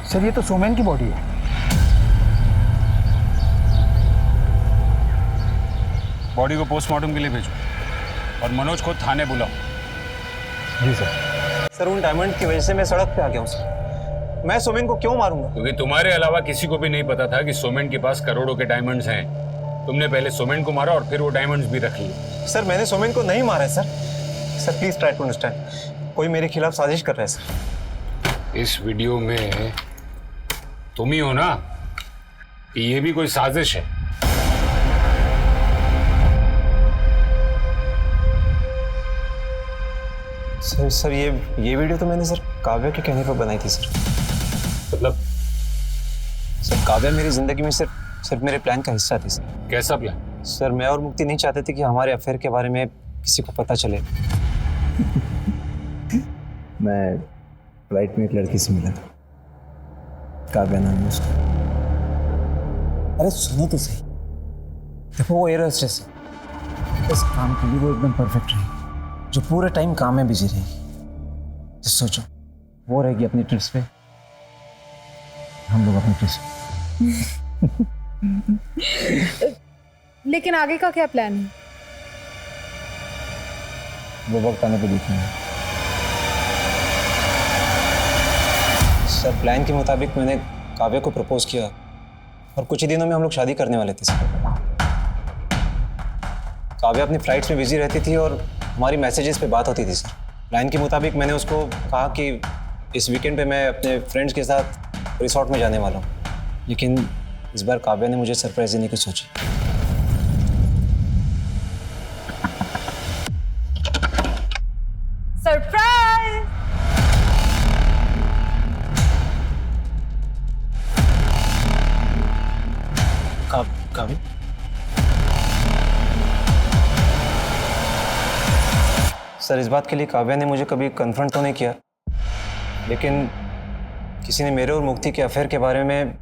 सर, ये तो सोमेन की बॉडी है। बॉडी को पोस्टमार्टम के लिए भेजो और मनोज को थाने बुलाओ। जी सर। सर उन डायमंड की वजह से मैं सड़क पे आ गया हूँ सर। मैं सोमेन को क्यों मारूंगा? क्योंकि तुम्हारे अलावा किसी को भी नहीं पता था कि सोमेन के पास करोड़ों के डायमंड्स हैं। तुमने पहले सोमेन को मारा और फिर वो डायमंड्स भी रख लिए। सर मैंने सोमेन को नहीं मारा है sir. Sir please try to understand. कोई मेरे खिलाफ साजिश कर रहा है सर। इस वीडियो में तुम ही हो ना कि ये भी कोई साजिश है? सर ये वीडियो तो मैंने सर काव्या के कहने पर बनाई थी सर। मतलब? सर काव्या मेरी जिंदगी में सिर्फ मेरे प्लान का हिस्सा थी सर। कैसा प्लान? सर मैं और मुक्ति नहीं चाहते थे कि हमारे अफेयर के बारे में किसी को पता चले। मैं फ्लाइट में एक लड़की से मिला था, काव्या नाम है उसका। अरे सुनो तो सही, देखो वो एयर होस्टेस है, इस काम के लिए वो एकदम परफेक्ट रहेगी, जो पूरे टाइम काम में बिजी रहेगी। तो सोचो वो रहेगी अपनी ट्रिप्स पे, हम लोग अपनी ट्रिप्स पे। लेकिन आगे का क्या प्लान है? वो वक्त आने पे देखेंगे। सर प्लान के मुताबिक मैंने काव्या को प्रपोज किया और कुछ ही दिनों में हम लोग शादी करने वाले थे सर। काव्या अपनी फ्लाइट्स में बिजी रहती थी और हमारी मैसेजेस पे बात होती थी सर। प्लान के मुताबिक मैंने उसको कहा कि इस वीकेंड पे मैं अपने फ्रेंड्स के साथ रिसोर्ट में जाने वाला हूँ, लेकिन इस बार काव्या ने मुझे सरप्राइज देने की सोची। सरप्राइज! काव्या? सर इस बात के लिए काव्या ने मुझे कभी कन्फ्रंट तो नहीं किया, लेकिन किसी ने मेरे और मुक्ति के अफेयर के बारे में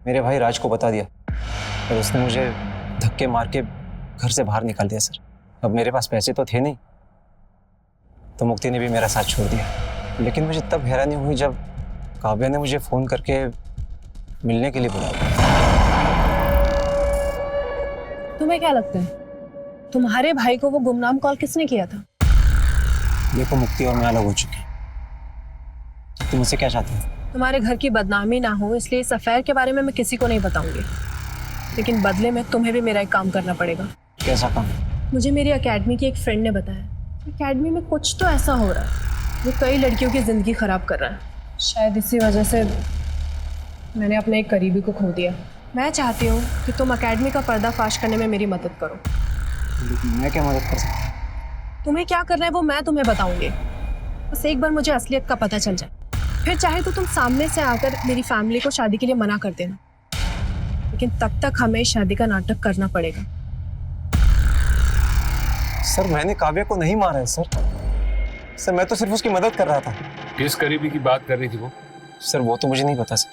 मेरे भाई राज को बता दिया और उसने मुझे धक्के मार के घर से बाहर निकाल दिया सर। अब मेरे पास पैसे तो थे नहीं, तो मुक्ति ने भी मेरा साथ छोड़ दिया। लेकिन मुझे तब हैरानी हुई जब काव्या ने मुझे फ़ोन करके मिलने के लिए बुलाया। तुम्हें क्या लगता है तुम्हारे भाई को वो गुमनाम कॉल किसने किया था? देखो मुक्ति और मैं अलग हो चुके हैं, तुम मुझसे क्या चाहती हो? तुम्हारे घर की बदनामी ना हो इसलिए इस अफेयर के बारे में मैं किसी को नहीं बताऊंगी, लेकिन बदले में तुम्हें भी मेरा एक काम करना पड़ेगा। कैसा काम? मुझे मेरी एकेडमी की एक फ्रेंड ने बताया एकेडमी में कुछ तो ऐसा हो रहा है जो कई लड़कियों की ज़िंदगी ख़राब कर रहा है। शायद इसी वजह से मैंने अपने एक करीबी को खो दिया। मैं चाहती हूँ कि तुम एकेडमी का पर्दाफाश करने में मेरी मदद करो। मैं क्या मदद कर सकता? तुम्हें क्या करना है वो मैं तुम्हें बताऊंगी, बस एक बार मुझे असलियत का पता चल जाए, फिर चाहे तो तुम सामने से आकर मेरी फैमिली को शादी के लिए मना कर देना, लेकिन तब तक हमें शादी का नाटक करना पड़ेगा। सर मैंने काव्या को नहीं मारा है सर। सर मैं तो सिर्फ उसकी मदद कर रहा था। किस करीबी की बात कर रही थी वो? सर वो तो मुझे नहीं पता सर।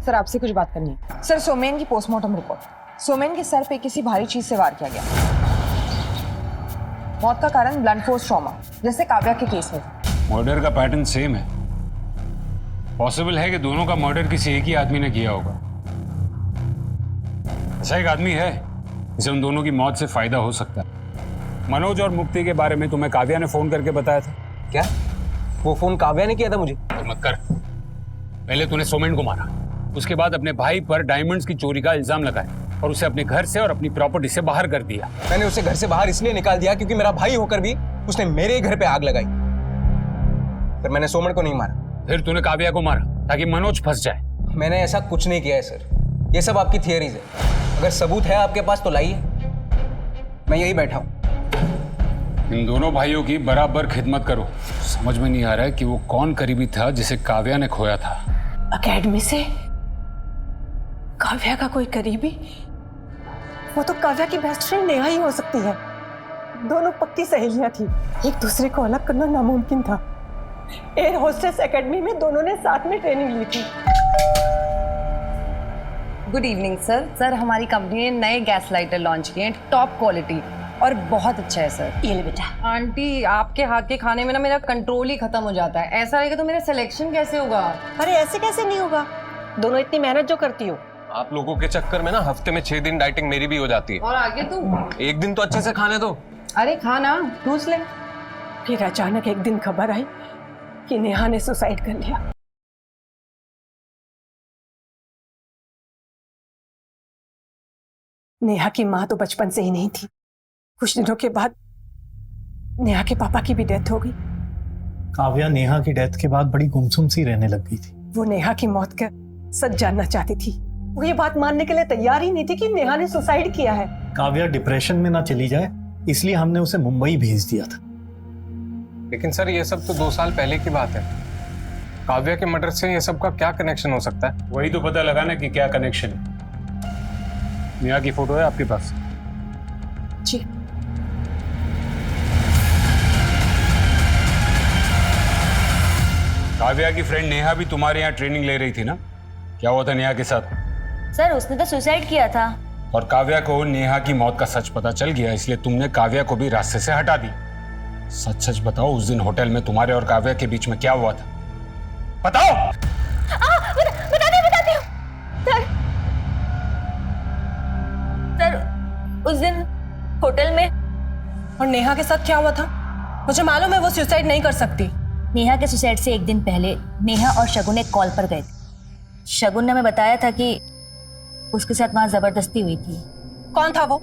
सर आपसे कुछ बात करनी है। सर सोमेन की पोस्टमार्टम रिपोर्ट, सोमेन के सर पे किसी भारी चीज से वार किया गया। मौत का कारण ब्लंट फोर्स ट्रॉमा, जैसे काव्या के केस में। मर्डर का पैटर्न सेम है। पॉसिबल है कि दोनों का मर्डर किसी एक ही आदमी ने किया होगा। ऐसा एक आदमी है जिसे उन दोनों की मौत से फायदा हो सकता है। मनोज और मुक्ति के बारे में तुम्हें काव्या ने फोन करके बताया था क्या? वो फोन काव्या ने किया था मुझे? और मत कर। पहले तूने सोमेन को मारा, उसके बाद अपने भाई पर डायमंड्स की चोरी का इल्जाम लगाया और उसे अपने घर से और अपनी प्रॉपर्टी से बाहर कर दिया। मैंने उसे घर से बाहर इसलिए निकाल दिया क्योंकि मेरा भाई होकर भी उसने मेरे ही घर पे आग लगाई। पर मैंने सोमेन को नहीं मारा। फिर तूने काव्या को मारा ताकि मनोज फंस जाए। मैंने ऐसा कुछ नहीं किया है सर, ये सब आपकी थियरीज है। अगर सबूत है आपके पास तो लाइए, मैं यही बैठा हूं। इन दोनों भाइयों की बराबर खिदमत करो। समझ में नहीं आ रहा है कि वो कौन करीबी था जिसे काव्या ने खोया था। एकेडमी से काव्या का कोई करीबी? वो तो काव्या की बेस्ट फ्रेंड नेहा ही हो सकती है। दोनों पक्की सहेलियां थी, एक दूसरे को अलग करना नामुमकिन था। एयर होस्टेस एकेडमी में दोनों ने साथ में ट्रेनिंग ली थी। Good evening sir. सर हमारी कंपनी ने नए गैस लाइटर लॉन्च किए हैं, टॉप क्वालिटी और बहुत अच्छा है सर। ये ले बेटा। आंटी आपके हाथ के खाने में ना मेरा कंट्रोल ही खत्म हो जाता है। ऐसा रहेगा तो मेरा सिलेक्शन कैसे होगा? अरे ऐसे कैसे नहीं होगा, दोनों इतनी मेहनत जो करती हो आप लोगों के चक्कर में ना हफ्ते में 6 दिन डाइटिंग मेरी भी हो जाती है। और आगे तू? एक दिन तो अच्छे से खाने दो। अरे खाना ठूस ले। फिर अचानक एक दिन खबर आई कि नेहा ने सुसाइड कर लिया। नेहा की मां तो बचपन से ही नहीं थी। कुछ दिनों के बाद नेहा के पापा की भी डेथ हो गई। काव्या नेहा की डेथ के बाद बड़ी गुमसुम सी रहने लग गई थी। वो नेहा की मौत का सच जानना चाहती थी। वो ये बात मानने के लिए तैयार ही नहीं थी कि नेहा ने सुसाइड किया है। काव्या डिप्रेशन में ना चली जाए इसलिए हमने उसे मुंबई भेज दिया था। लेकिन सर ये सब तो 2 साल पहले की बात है। काव्या के मर्डर से ये सब का क्या कनेक्शन हो सकता है? वही तो पता लगाना कि क्या कनेक्शन है। नेहा की फोटो है आपके पास? जी। काव्या की फ्रेंड नेहा भी तुम्हारे यहाँ ट्रेनिंग ले रही थी ना? क्या हुआ था नेहा के साथ? सर उसने तो सुसाइड किया था। और काव्या को नेहा की मौत का सच पता चल गया, इसलिए तुमने काव्या को भी रास्ते से हटा दी। सच सच बताओ, उस दिन होटल में तुम्हारे और काव्या के बीच में क्या हुआ था? बताओ। बताती हूँ। सर उस दिन होटल में। और नेहा के साथ क्या हुआ था? मुझे मालूम है वो सुसाइड नहीं कर सकती। नेहा के सुसाइड से एक दिन पहले नेहा और शगुन एक कॉल पर गए थे। शगुन ने हमें बताया था कि उसके साथ वहां जबरदस्ती हुई थी। कौन था वो?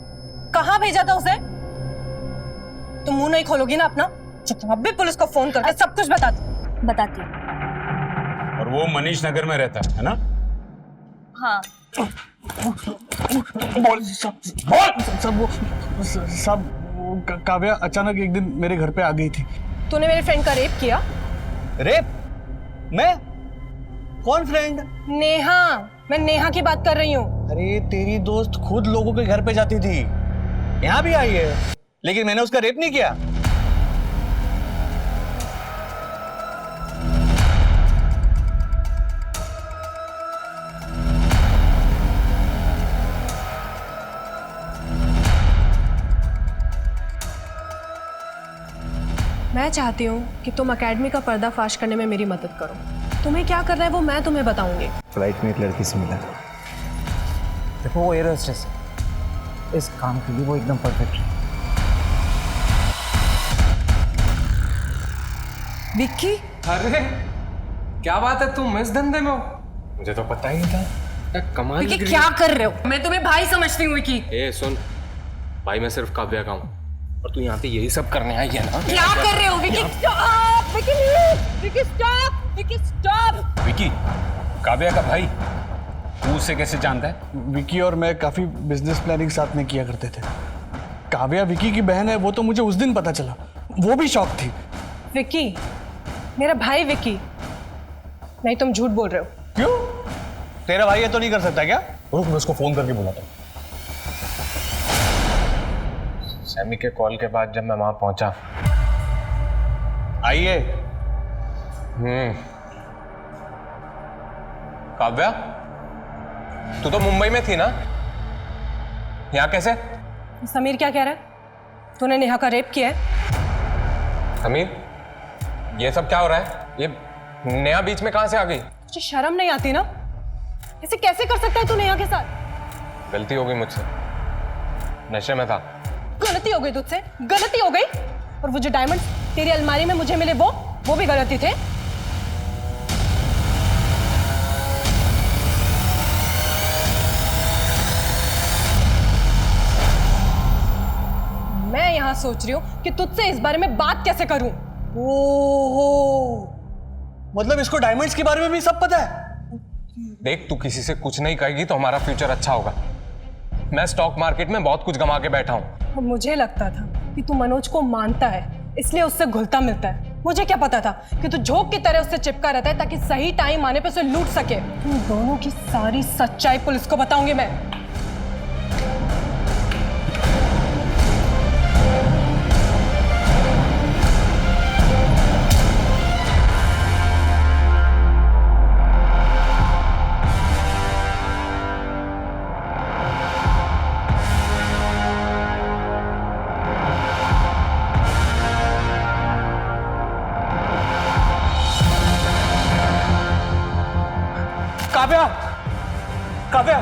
कहाँ भेजा था उसे? तुम मुंह नहीं खोलोगी ना अपना? अब भी पुलिस को फोन करके सब कुछ बताती। और वो मनीष नगर में रहता है ना? हाँ। सब काव्या अचानक एक दिन मेरे घर पे आ गई थी। तूने मेरे फ्रेंड का रेप किया? रेप? मैं? कौन फ्रेंड? नेहा। मैं नेहा की बात कर रही हूँ। अरे तेरी दोस्त खुद लोगों के घर पे जाती थी, यहाँ भी आई है, लेकिन मैंने उसका रेप नहीं किया। मैं चाहती हूँ कि तुम एकेडमी का पर्दाफाश करने में मेरी मदद करो। तुम्हें क्या करना है वो मैं तुम्हें बताऊंगी। फ्लाइट में एक लड़की से मिला। देखो वो एयर होस्टेस है, इस काम के लिए वो एकदम परफेक्ट है। विक्की? अरे क्या बात है, तुम इस धंधे में हो? मुझे तो पता ही नहीं था। कमाल विक्की क्या कर रहे हो? मैं तुम्हें भाई समझती हूँ विक्की। ए सुन, भाई मैं सिर्फ काव्या का हूँ और तू यहाँ पे यही सब करने आई है ना? क्या कर रहे हो Vicky? Stop Vicky! Vicky stop! Vicky stop! Vicky, Kavya का भाई, तू उसे कैसे जानता है? विक्की और मैं काफी बिजनेस प्लानिंग साथ में किया करते थे। काव्या विक्की की बहन है, वो तो मुझे उस दिन पता चला, वो भी शॉक थी। विक्की, मेरा भाई विक्की। नहीं तुम झूठ बोल रहे हो। क्यों? तेरा भाई है तो नहीं कर सकता क्या? रुक, मैं उसको फोन करके बुलाता हूँ। सैमी के कॉल के बाद जब मैं वहां पहुंचा। आइए। काव्या, तू तो मुंबई में थी ना? यहाँ कैसे? समीर क्या कह रहा है? तूने नेहा का रेप किया है? समीर, ये सब क्या हो रहा है? ये नेहा बीच में कहां से आ गई? तुझे शर्म नहीं आती ना? ऐसे कैसे कर सकता है तू नेहा के साथ? गलती हो गई मुझसे, नशे में था। गलती हो गई तुझसे? गलती हो गई? और वो जो डायमंड तेरी अलमारी में मुझे मिले वो भी गलती थे? मैं यहां सोच रही हूं कि तुझसे इस बारे में बात कैसे करूं। ओहो, मतलब इसको डायमंड्स के बारे में भी सब पता है? देख, तू किसी से कुछ नहीं कहेगी तो हमारा फ्यूचर अच्छा होगा। मैं स्टॉक मार्केट में बहुत कुछ गंवा के बैठा हूं। मुझे लगता था कि तू मनोज को मानता है, इसलिए उससे घुलता मिलता है। मुझे क्या पता था कि तू झोंक की तरह उससे चिपका रहता है ताकि सही टाइम आने पे उसे लूट सके। तुम दोनों की सारी सच्चाई पुलिस को बताऊंगी मैं। काव्या, काव्या,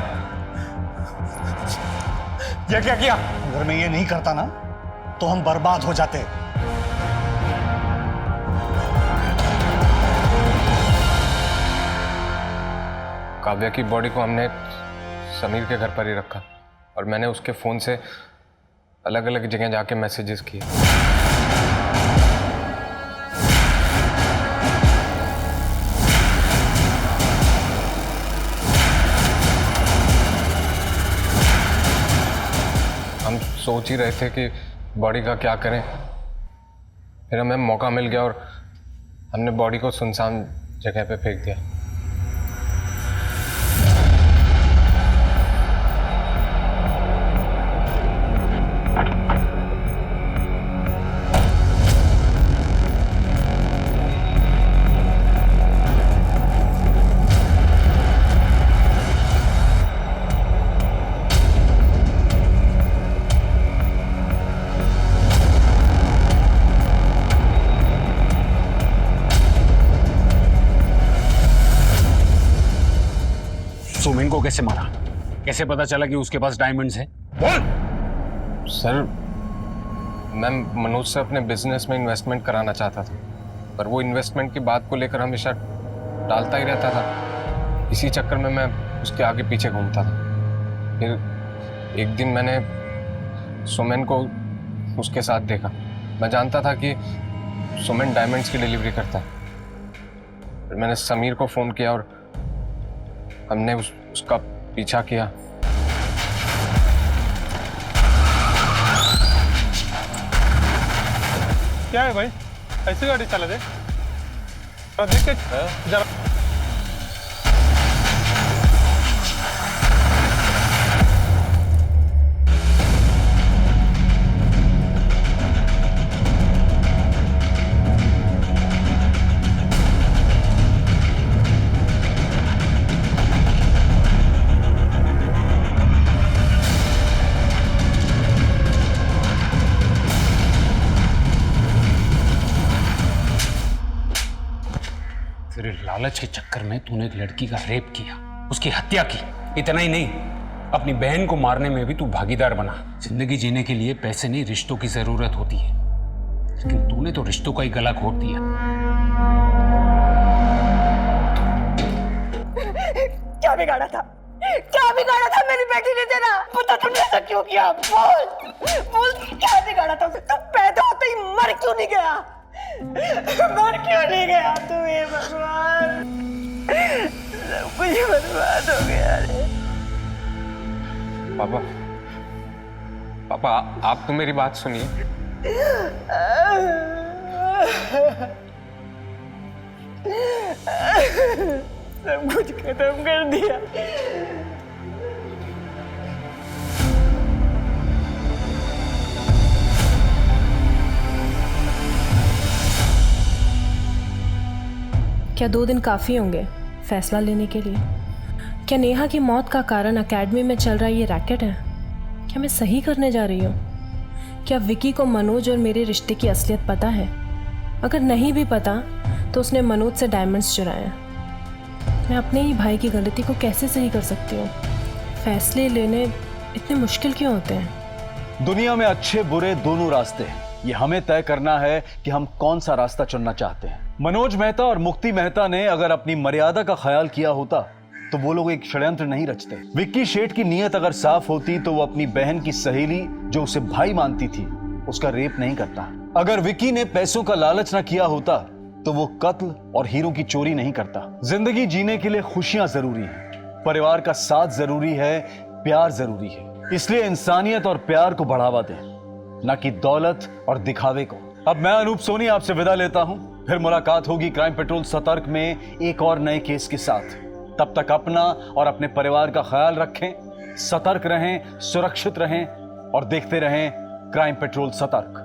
ये क्या किया? अगर मैं ये नहीं करता ना तो हम बर्बाद हो जाते। काव्या की बॉडी को हमने समीर के घर पर ही रखा और मैंने उसके फोन से अलग अलग जगह जाके मैसेजेस किए। हम सोच ही रहे थे कि बॉडी का क्या करें, फिर हमें मौका मिल गया और हमने बॉडी को सुनसान जगह पे फेंक दिया। सुमिन को कैसे मारा? कैसे पता चला कि उसके पास डायमंड्स है? बोल। सर, मैं मनोज से अपने बिजनेस में इन्वेस्टमेंट कराना चाहता था, पर वो इन्वेस्टमेंट की बात को लेकर हमेशा टालता ही रहता था। इसी चक्कर में मैं उसके आगे पीछे घूमता था। फिर एक दिन मैंने सुमिन को उसके साथ देखा। मैं जानता था कि सुमिन डायमंड्स की डिलीवरी करता है। फिर मैंने समीर को फ़ोन किया और हमने उसका पीछा किया। क्या है भाई, ऐसी गाड़ी चला दे? देख के जरा। तेरे लालच के चक्कर में तूने एक लड़की का रेप किया, उसकी हत्या की। इतना ही नहीं, अपनी बहन को मारने में भी तू भागीदार बना। जिंदगी जीने के लिए पैसे नहीं, रिश्तों की जरूरत होती है, लेकिन तूने तो रिश्तों का ही गला घोट दिया। क्या बिगाड़ा था? क्या बिगाड़ा था मेरी बेटी ने तेरा? पता तुमने ऐसा क्यों किया? बोल बोल, क्या बिगाड़ा था? तू पैदा होते ही मर क्यों नहीं गया? मर क्यों नहीं गया तू? ये भगवान, सब कुछ बर्बाद हो गया रे। पापा, पापा, आप तो मेरी बात सुनिए। सब कुछ खत्म कर दिया। क्या 2 दिन काफ़ी होंगे फैसला लेने के लिए? क्या नेहा की मौत का कारण एकेडमी में चल रहा ये रैकेट है? क्या मैं सही करने जा रही हूँ? क्या विकी को मनोज और मेरे रिश्ते की असलियत पता है? अगर नहीं भी पता तो उसने मनोज से डायमंड्स चुराए। मैं अपने ही भाई की गलती को कैसे सही कर सकती हूँ? फैसले लेने इतने मुश्किल क्यों होते हैं? दुनिया में अच्छे बुरे दोनों रास्ते हैं। ये हमें तय करना है कि हम कौन सा रास्ता चुनना चाहते हैं। मनोज मेहता और मुक्ति मेहता ने अगर अपनी मर्यादा का ख्याल किया होता तो वो लोग एक षड्यंत्र नहीं रचते। विक्की शेठ की नीयत अगर साफ होती तो वो अपनी बहन की सहेली जो उसे भाई मानती थी उसका रेप नहीं करता। अगर विक्की ने पैसों का लालच ना किया होता तो वो कत्ल और हीरों की चोरी नहीं करता। जिंदगी जीने के लिए खुशियां जरूरी हैं, परिवार का साथ जरूरी है, प्यार जरूरी है। इसलिए इंसानियत और प्यार को बढ़ावा दें, ना कि दौलत और दिखावे को। अब मैं अनूप सोनी आपसे विदा लेता हूं, फिर मुलाकात होगी क्राइम पेट्रोल सतर्क में एक और नए केस के साथ। तब तक अपना और अपने परिवार का ख्याल रखें, सतर्क रहें, सुरक्षित रहें और देखते रहें क्राइम पेट्रोल सतर्क।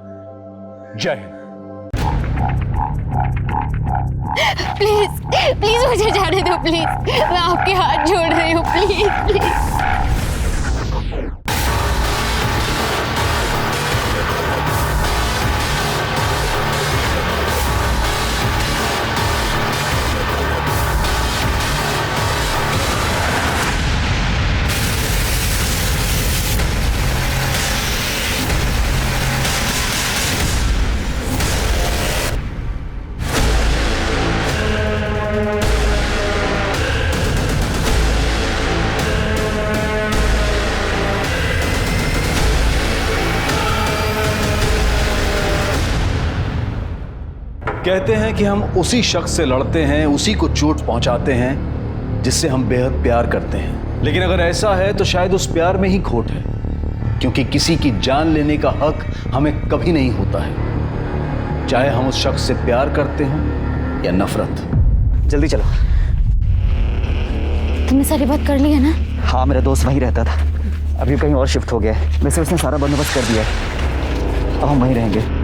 जय हिंद। प्लीज प्लीज मुझे जाने दो, प्लीज मैं आपके हाथ जोड़ रही हूँ, प्लीज प्लीज। कहते हैं कि हम उसी शख्स से लड़ते हैं, उसी को चोट पहुंचाते हैं जिससे हम बेहद प्यार करते हैं। लेकिन अगर ऐसा है तो शायद उस प्यार में ही खोट है, क्योंकि किसी की जान लेने का हक हमें कभी नहीं होता है, चाहे हम उस शख्स से प्यार करते हों या नफरत। जल्दी चलो। तुमने सारी बात कर ली है ना? हाँ, मेरा दोस्त वहीं रहता था, अभी कहीं और शिफ्ट हो गया है। वैसे उसने सारा बंदोबस्त कर दिया है, अब हम वहीं रहेंगे।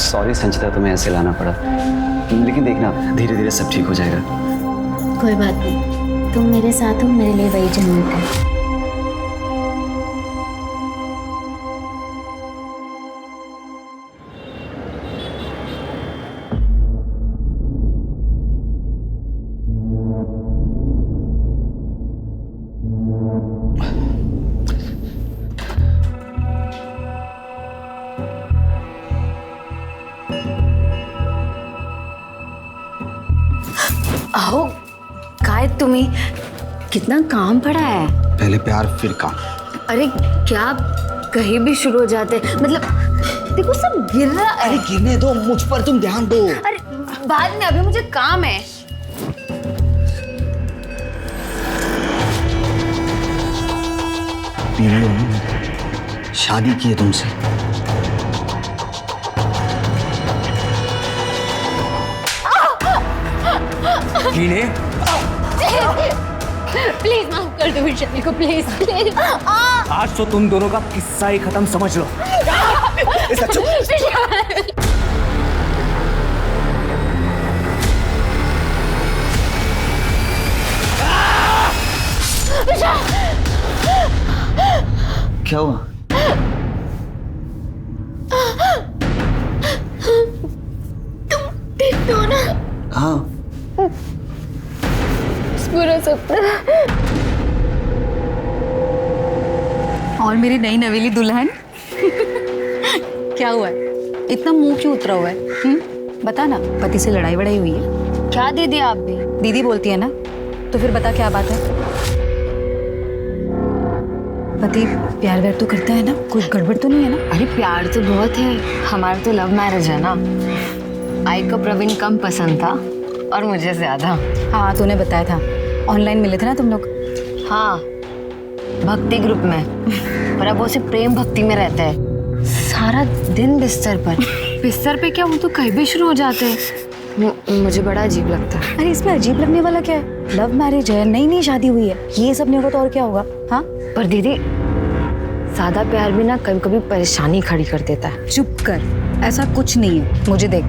सॉरी संचिता, तुम्हें ऐसे लाना पड़ा, लेकिन देखना धीरे धीरे सब ठीक हो जाएगा। कोई बात नहीं, तुम मेरे साथ हो, मेरे लिए वही जन्नत है। आओ, काय तुम्हें कितना काम पड़ा है। पहले प्यार फिर काम। अरे क्या कहीं भी शुरू हो जाते, मतलब देखो सब गिर रहा है। अरे गिरने दो, मुझ पर तुम ध्यान दो। अरे बाद में, अभी मुझे काम है। शादी की है तुमसे। प्लीज माफ कर दो विशाली को, प्लीज प्लीज। आज तो तुम दोनों का किस्सा ही खत्म समझ लो। क्या हुआ? तुम ठीक हो ना? हाँ। पूरा सपना और मेरी नई नवेली दुल्हन। क्या हुआ है, इतना मुंह क्यों उतरा हुआ है? बता ना, पति से लड़ाई वड़ाई हुई है क्या? दीदी आप भी दीदी बोलती है ना, तो फिर बता क्या बात है? पति प्यार व्यार तो करता है ना, कोई गड़बड़ तो नहीं है ना? अरे प्यार तो बहुत है, हमारा तो लव मैरिज है ना। आई को प्रवीण कम पसंद था और मुझे ज्यादा। हाँ, तूने बताया था, ऑनलाइन मिले थे ना तुम लोग। हाँ, भक्ति ग्रुप में, पर अब वो सिर्फ प्रेम भक्ति में रहता है, सारा दिन बिस्तर पर। बिस्तर पे क्या, वो तो कहीं भी शुरू हो जाते हैं। मुझे बड़ा अजीब लगता है। अरे इसमें अजीब लगने वाला क्या है? लव मैरिज है, नई नई शादी हुई है, ये सब नहीं होगा तो और क्या होगा? हाँ, पर दीदी सादा प्यार भी ना कभी कभी परेशानी खड़ी कर देता है। चुप कर, ऐसा कुछ नहीं है। मुझे देख,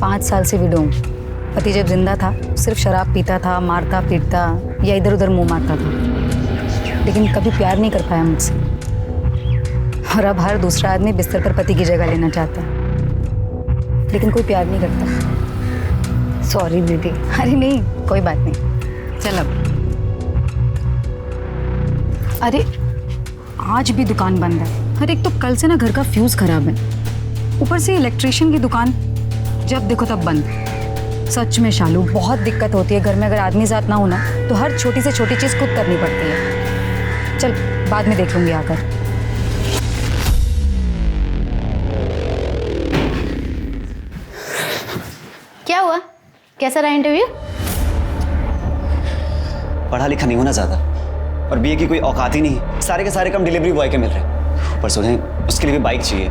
5 साल से विडो हूँ। पति जब जिंदा था सिर्फ शराब पीता था, मारता पीटता या इधर उधर मुंह मारता था, लेकिन कभी प्यार नहीं कर पाया मुझसे। और अब हर दूसरा आदमी बिस्तर पर पति की जगह लेना चाहता है, लेकिन कोई प्यार नहीं करता। सॉरी दीदी। अरे नहीं, कोई बात नहीं, चल अब। अरे आज भी दुकान बंद है। अरे एक तो कल से ना घर का फ्यूज खराब है, ऊपर से इलेक्ट्रिशियन की दुकान जब देखो तब बंद। सच में शालू, बहुत दिक्कत होती है घर में, अगर आदमी जात ना हो ना तो हर छोटी से छोटी चीज खुद करनी पड़ती है। चल बाद में देख लूंगी आकर। क्या हुआ, कैसा रहा इंटरव्यू? पढ़ा लिखा नहीं होना ज्यादा, और बीए की कोई औकात ही नहीं। सारे के सारे काम डिलीवरी बॉय के मिल रहे हैं, ऊपर से उसके लिए भी बाइक चाहिए।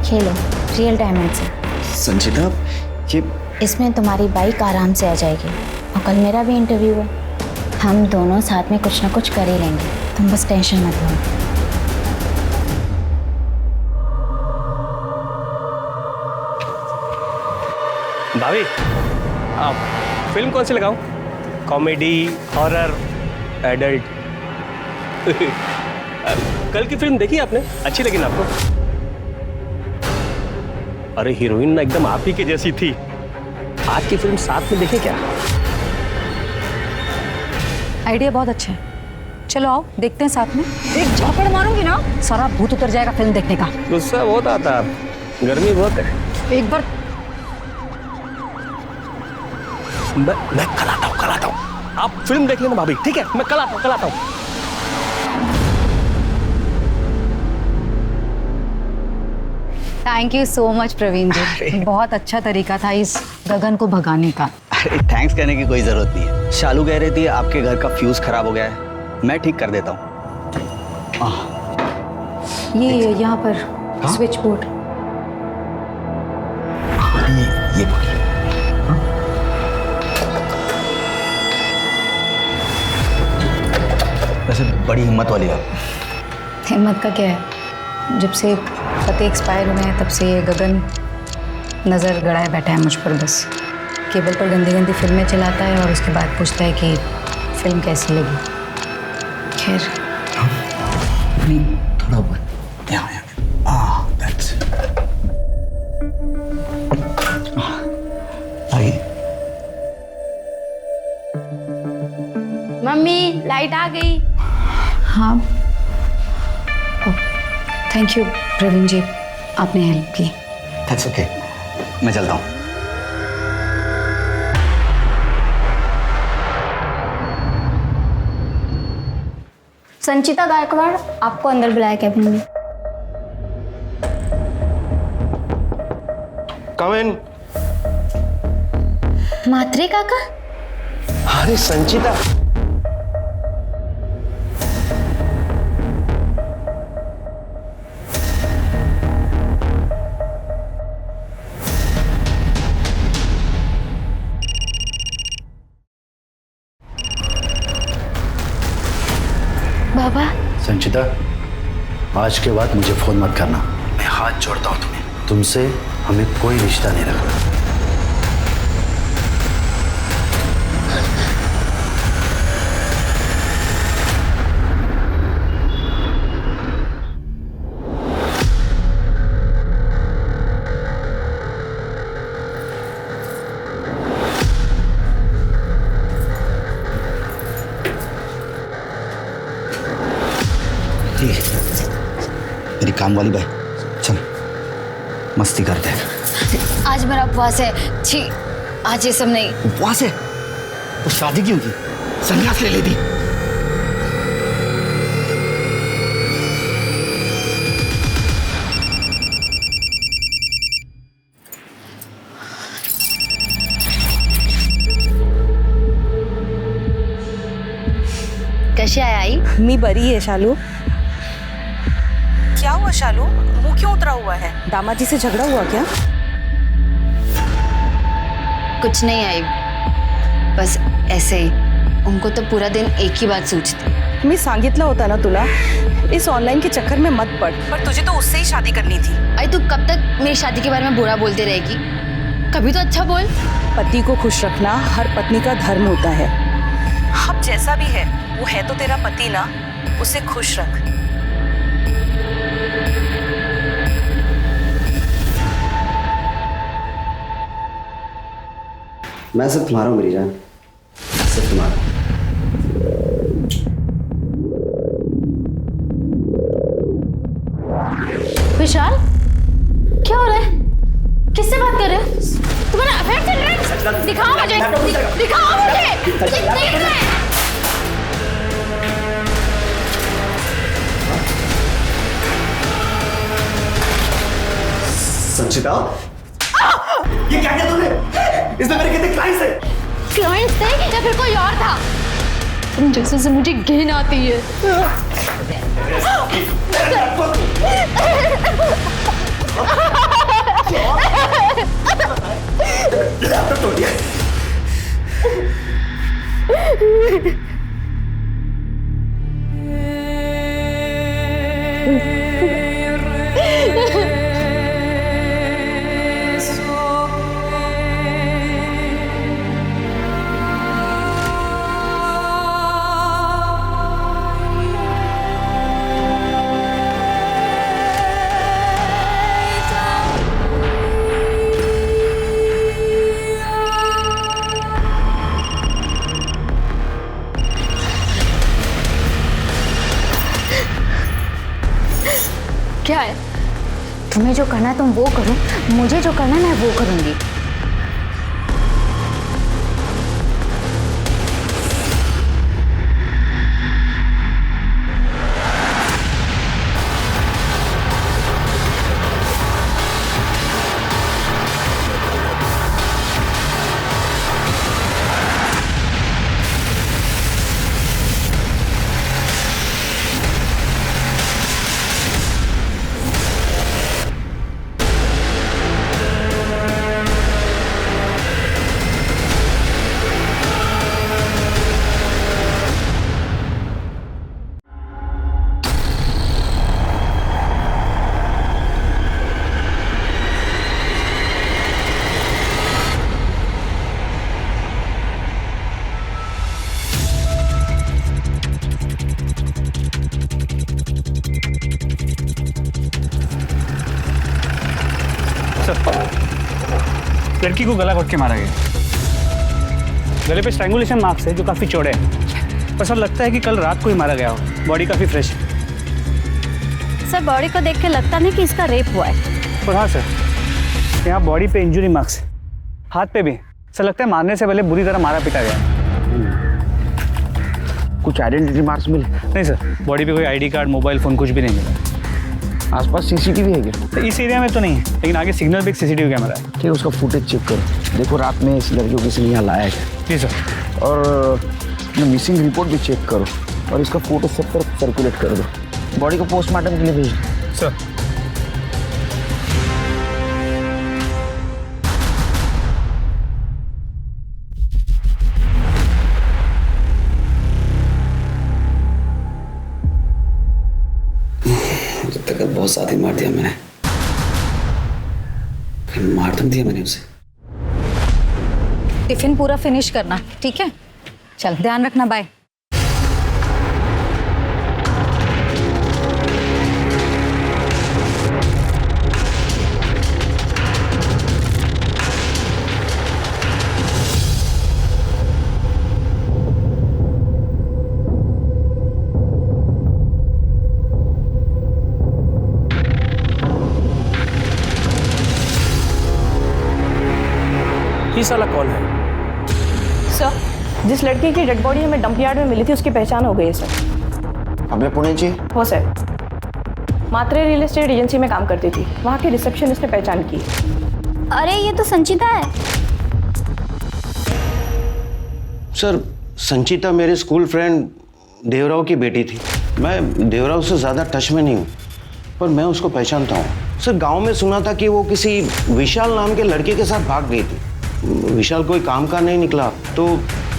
खेलो, रियल डायमंड से। संचिता, ये इसमें तुम्हारी बाइक आराम से आ जाएगी, और कल मेरा भी इंटरव्यू है। हम दोनों साथ में कुछ ना कुछ कर ही लेंगे, तुम बस टेंशन मत लो। भाभी, आप फिल्म कौन सी लगाऊं? Comedy, horror, adult? कल की फिल्म देखी आपने, अच्छी लगी ना आपको? अरे हीरोइन ना एकदम आप ही की जैसी थी। आज की फिल्म साथ में देखें क्या? आइडिया बहुत अच्छा है। चलो आओ देखते हैं साथ में। एक झापड़ मारूंगी ना सारा भूत उतर जाएगा फिल्म देखने का। गुस्सा बहुत आता है, गर्मी बहुत है। एक बार मैं कल आता हूँ। आप फिल्म देख लेना भाभी, ठीक है? मैं कल आता हूँ। Thank you so much Praveen ji, बहुत अच्छा तरीका था इस गगन को भगाने का। अरे थैंक्स कहने की कोई जरूरत नहीं है। शालू कह रही थी आपके घर का फ्यूज खराब हो गया है, मैं ठीक कर देता हूँ। ये यहाँ पर स्विच बोर्ड। ये वैसे बड़ी हिम्मत वाली आप। हिम्मत का क्या है, जब से पते एक्सपायर हुए हैं तब से ये गगन नज़र गड़ाए बैठा है मुझ पर। बस केबल पर गंदी गंदी फिल्में चलाता है और उसके बाद पूछता है कि फिल्म कैसी लगी। खैर थोड़ा ऊपर यहाँ दैट्स आइए। मम्मी लाइट आ गई। हाँ थैंक यू प्रवीण जी, आपने हेल्प की। दैट्स ओके, मैं चलता हूँ। संचिता गायकवाड़ आपको अंदर बुलाया कैबिन में। कम इन। मात्रे काका? अरे संचिता, बाबा। संचिता, आज के बाद मुझे फोन मत करना। मैं हाथ जोड़ता हूँ तुम्हें, तुमसे हमें कोई रिश्ता नहीं रखना। मेरी काम वाली बाई, चल मस्ती करते हैं। आज मेरा उपवास है। छी, आज ये सब नहीं। उपवास है तो शादी क्यों की? संन्यास ले लेती। कशी आहे आई? मी बरी है शालू। क्या हुआ शालू, मुंह क्यों उतरा हुआ है? दामाद जी से झगड़ा हुआ क्या? कुछ नहीं आई, बस ऐसे ही। उनको तो पूरा दिन एक ही बात सोचती। मी सांगितलं होता ना तुला, इस ऑनलाइन के चक्कर में मत पड़। पर तुझे तो उससे ही शादी करनी थी। आई तू कब तक मेरी शादी के बारे में बुरा बोलते रहेगी? कभी तो अच्छा बोल। पति को खुश रखना हर पत्नी का धर्म होता है। अब जैसा भी है वो है तो तेरा पति ना, उसे खुश रख। मैं सिर्फ तुम्हारा हूँ मेरी जान, सिर्फ तुम्हारा। विशाल, क्या हो रहा है? किससे बात कर रहे हो? तुम्हारा अफेयर चल रहा है? दिखाओ मुझे, दिखाओ मुझे। मुझे देखना है। संचिता, ये क्या किया तुमने? इसमें मेरे कितने क्लाइंट्स हैं? क्लाइंट्स थे या फिर कोई और था? तुम जैसे से मुझे घिन आती है। लैपटॉप तोड़ दिया। क्या है? तुम्हें जो करना है तुम वो करो, मुझे जो करना है मैं वो करूंगी। लड़की को गला घोट के मारा गया। गले पे स्ट्रैंगुलेशन मार्क्स है जो काफी चौड़े हैं। पर सर लगता है कि कल रात को ही मारा गया हो। बॉडी काफी फ्रेश है। सर बॉडी को देख के लगता नहीं कि इसका रेप हुआ है। और हाँ सर, यहाँ बॉडी पे इंजुरी मार्क्स है, हाथ पे भी। सर लगता है मारने से पहले बुरी तरह मारा पीटा गया। कुछ आइडेंटिटी मार्क्स मिले? नहीं सर, बॉडी पे कोई आईडी कार्ड, मोबाइल फोन कुछ भी नहीं मिला। आसपास सीसीटीवी है क्या? इस एरिया में तो नहीं है, लेकिन आगे सिग्नल पे एक सीसीटीवी कैमरा है। ठीक है, उसका फुटेज चेक करो। देखो रात में इस लड़की को किसी ने यहाँ लाया है। जी सर। और मिसिंग रिपोर्ट भी चेक करो और इसका फोटो सब पर सर्कुलेट कर दो। बॉडी को पोस्टमार्टम के लिए भेज दो। सर। बहुत साथी मार दिया मैंने, मार दम दिया मैंने उसे। टिफिन पूरा फिनिश करना, ठीक है? चल ध्यान रखना, बाय। ये साला कौन है? सर, जिस लड़की की डेड बॉडी हमें डंप यार्ड में मिली थी उसकी पहचान हो गई है सर। हमें पुणे चाहिए? हो सर, मात्रे रियल एस्टेट एजेंसी में काम करती थी, वहाँ की रिसेप्शनिस्ट ने पहचान की। अरे ये तो संचिता है। सर, संचिता मेरे स्कूल फ्रेंड देवराव की बेटी थी। मैं देवराव से ज़्यादा टच में नहीं हूँ, पर मैं उसको पहचानता हूँ। सर, गांव में सुना था कि वो किसी विशाल नाम के लड़के के साथ भाग गई थी। विशाल कोई काम का नहीं निकला तो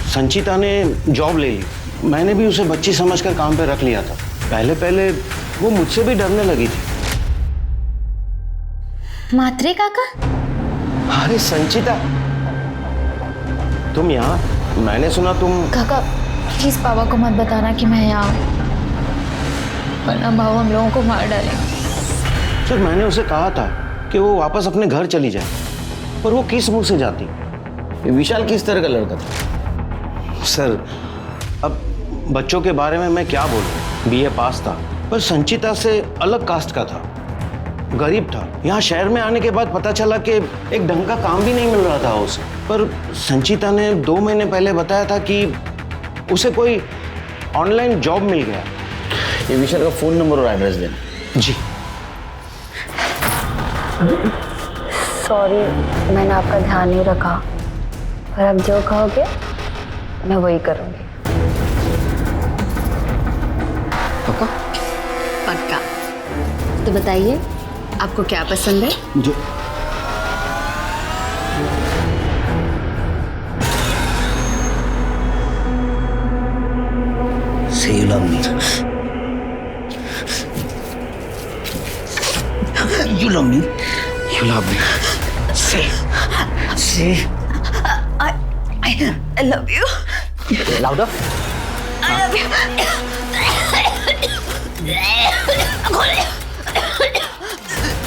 संचिता ने जॉब ले ली। मैंने भी उसे बच्ची समझकर काम पे रख लिया था। पहले पहले वो मुझसे भी डरने लगी थी। मात्रे काका? अरे संचिता, तुम यहाँ? मैंने सुना तुम। काका प्लीज पापा को मत बताना कि मैं यहाँ हूँ, वरना भाव हम लोगों को मार डालेंगे। सर, मैंने उसे कहा था कि वो वापस अपने घर चली जाए, पर वो किस मुंह से जाती? विशाल किस तरह का लड़का था? सर, अब बच्चों के बारे में मैं क्या बोलूं? बीए पास था, पर संचिता से अलग कास्ट का था, गरीब था। यहाँ शहर में आने के बाद पता चला कि एक ढंग का काम भी नहीं मिल रहा था उसे। पर संचिता ने 2 महीने पहले बताया था कि उसे कोई ऑनलाइन जॉब मिल गया। ये विशाल का फोन नंबर और एड्रेस देना। जी। सॉरी, मैंने आपका ध्यान नहीं रखा, पर आप जो कहोगे मैं वही करूँगी। पक्का? पक्का। तो बताइए आपको क्या पसंद है? मुझे Say you love me. You love me. You love me. Say. I love you. Louder. I love you.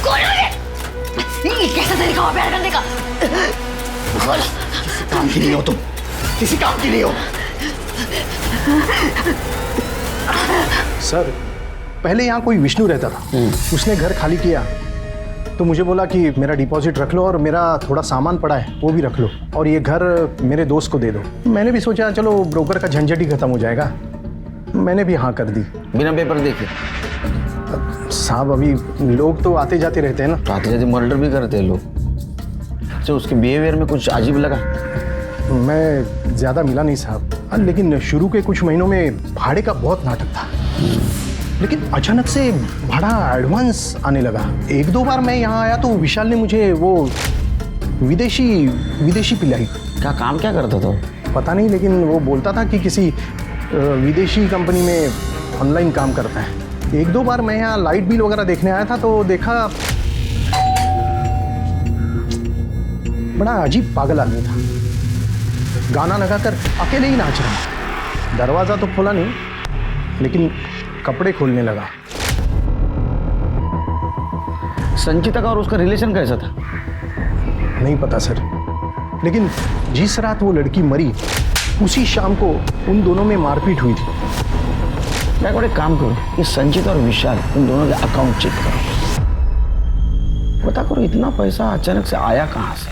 खोलो ये कैसा तरीका हुआ प्यार करने का? खोलो। काम की नहीं हो तुम, किसी काम की नहीं हो। सर, पहले यहाँ कोई विष्णु रहता था, उसने घर खाली किया तो मुझे बोला कि मेरा डिपॉजिट रख लो और मेरा थोड़ा सामान पड़ा है वो भी रख लो और ये घर मेरे दोस्त को दे दो। मैंने भी सोचा चलो ब्रोकर का झंझट ही खत्म हो जाएगा, मैंने भी हाँ कर दी। बिना पेपर देखे? साहब अभी लोग तो आते जाते रहते हैं ना। आते जाते मर्डर भी करते हैं लोग। तो उसके बिहेवियर में कुछ अजीब लगा? मैं ज़्यादा मिला नहीं साहब, लेकिन शुरू के कुछ महीनों में भाड़े का बहुत नाटक था, लेकिन अचानक से भाड़ा एडवांस आने लगा। एक दो बार मैं यहाँ आया तो विशाल ने मुझे वो विदेशी पिलाई। क्या काम क्या करता था? पता नहीं, लेकिन वो बोलता था कि किसी विदेशी कंपनी में ऑनलाइन काम करता है। एक दो बार मैं यहाँ लाइट बिल वगैरह देखने आया था तो देखा बड़ा अजीब पागल आदमी था, गाना लगाकर अकेले ही नाच रहा। दरवाज़ा तो खोला नहीं, लेकिन कपड़े खोलने लगा। संचिता का और उसका रिलेशन कैसा था? नहीं पता सर, लेकिन जिस रात वो लड़की मरी उसी शाम को उन दोनों में मारपीट हुई थी। मैं एक काम करो, ये संचिता और विशाल उन दोनों के अकाउंट चेक करो, पता करो इतना पैसा अचानक से आया कहाँ से।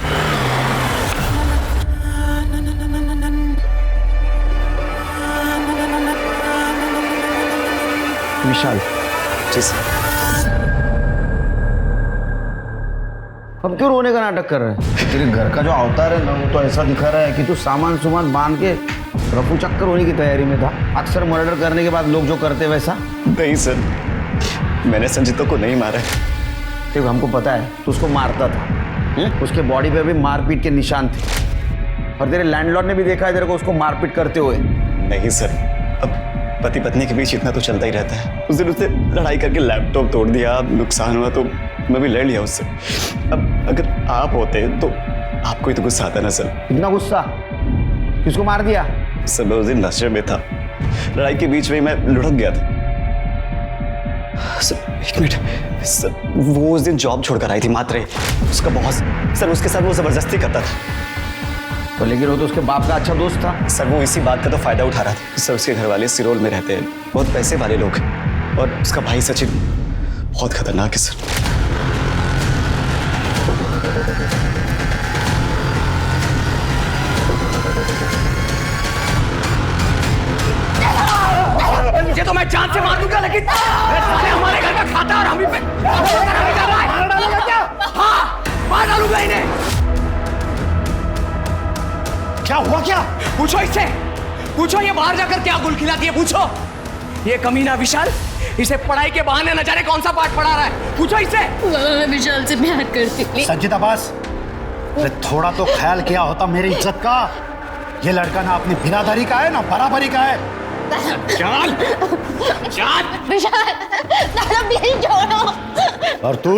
विशाल जी सर। अब क्यों रोने का नाटक कर रहे हैं? तेरे घर का जो अवतार है ना वो तो ऐसा दिखा रहा है कि तू सामान बांध के रफू चक्कर होने की तैयारी में था। अक्सर मर्डर करने के बाद लोग जो करते वैसा। नहीं सर, मैंने संचिता को नहीं मारा है। देखो हमको पता है तू उसको मारता था, उसके बॉडी पे भी मारपीट के निशान थे और तेरे लैंडलॉर्ड ने भी देखा है तेरे को उसको मारपीट करते हुए। नहीं सर, अब पति पत्नी के बीच इतना तो चलता ही रहता है। उस दिन उसने लड़ाई करके लैपटॉप तोड़ दिया, नुकसान हुआ तो मैं भी लड़ लिया उससे। अब अगर आप होते तो आपको ही तो गुस्सा आता ना सर। इतना गुस्सा? किसको मार दिया? सर मैं उस दिन नशे में था, लड़ाई के बीच में मैं लुढ़क गया था। सर एक मिनट सर, वो उस दिन जॉब छोड़कर आई थी मात्रे, उसका बॉस सर उसके साथ वो जबरदस्ती करता था। तो लेकिन वो तो उसके बाप का अच्छा दोस्त था। सर वो इसी बात का तो फायदा उठा रहा था। सर उसके घर वाले सिरोल में रहते हैं, बहुत पैसे वाले लोग हैं और उसका भाई सचिन बहुत खतरनाक है सर। मुझे तो मैं जान से मार दूंगा, लेकिन हमारे घर का खाता और हम ही पे हाँ, मार डालूंगा इन्हें। क्या हुआ? क्या पूछो इससे, पूछो ये बाहर जाकर क्या गुल खिलाती है, पूछो। ये कमीना विशाल इसे पढ़ाई के बहाने न जाने कौन सा पाठ पढ़ा रहा है, पूछो इससे। मैं विशाल से प्यार करती हूँ। संचिता बस, थोड़ा तो ख्याल किया होता मेरी इज्जत का। ये लड़का ना अपनी बिरादरी का है ना बराबरी का है। चल विशाल, प्लीज छोड़ो। और तू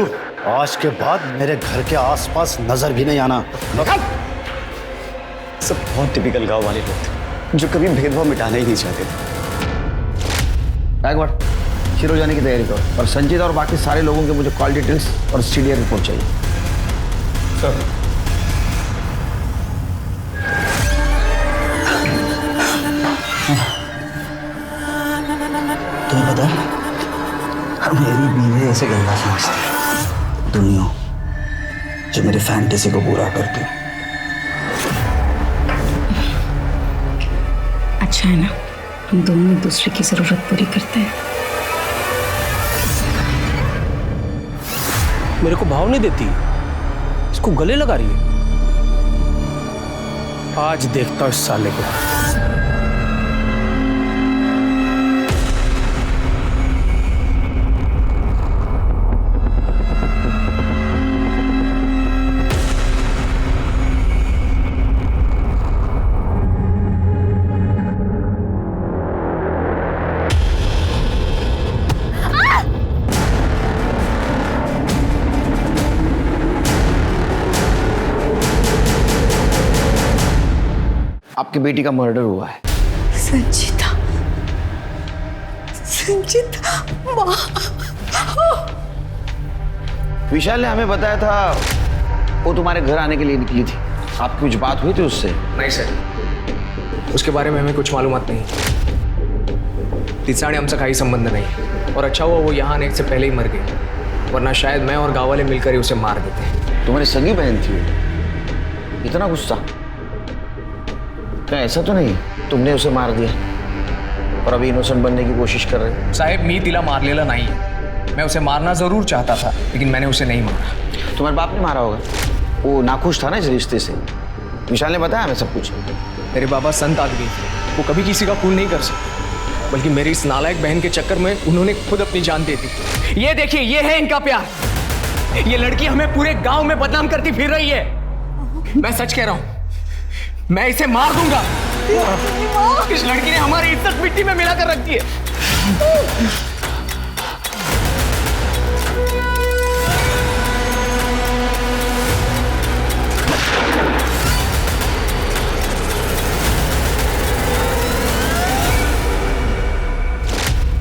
आज के बाद मेरे घर के आसपास नजर भी नहीं आना। सब बहुत टिपिकल गांव वाले लोग थे जो कभी भेदभाव मिटाना ही नहीं चाहते थे। एक बार शिरो जाने की तैयारी करो और संचिता और बाकी सारे लोगों के मुझे कॉल डिटेल्स और सीडीआर रिपोर्ट चाहिए। सर तो बता, मेरी बीवी ऐसे गंदा समझती है दुनिया जो मेरी फैंटेसी को पूरा करती है। अच्छा है ना, हम दोनों एक दूसरे की जरूरत पूरी करते हैं। मेरे को भाव नहीं देती, इसको गले लगा रही है। आज देखता हूँ इस साले को। आपकी बेटी का मर्डर हुआ है। संचिता, माँ। विशाल ने हमें बताया था वो तुम्हारे घर आने के लिए निकली थी। आपकी कुछ बात हुई थी उससे? नहीं सर, उसके बारे में हमें कुछ मालूमात नहीं। तिचा आणि आमचा काही संबंध नाही और अच्छा हुआ वो यहाँ आने से पहले ही मर गई, वरना शायद मैं और गाँव वाले मिलकर ही उसे मार देते। तुम्हारी सगी बहन थी वो? इतना गुस्सा? क्या ऐसा तो नहीं तुमने उसे मार दिया और अभी इनोसेंट बनने की कोशिश कर रहे हो? साहेब, मी तिला मारलेला नहीं है। मैं उसे मारना जरूर चाहता था, लेकिन मैंने उसे नहीं मारा। तुम्हारे बाप ने मारा होगा, वो नाखुश था ना इस रिश्ते से। विशाल ने बताया हमें सब कुछ। मेरे बाबा संत आदमी थे, वो कभी किसी का खून नहीं कर सकते, बल्कि मेरी इस नालायक बहन के चक्कर में उन्होंने खुद अपनी जान दे दी। ये देखिए, ये है इनका प्यार। ये लड़की हमें पूरे गांव में बदनाम करती फिर रही है। मैं सच कह रहा हूं, मैं इसे मार दूंगा। इस लड़की ने हमारी इज्जत मिट्टी में मिला कर रख दी है।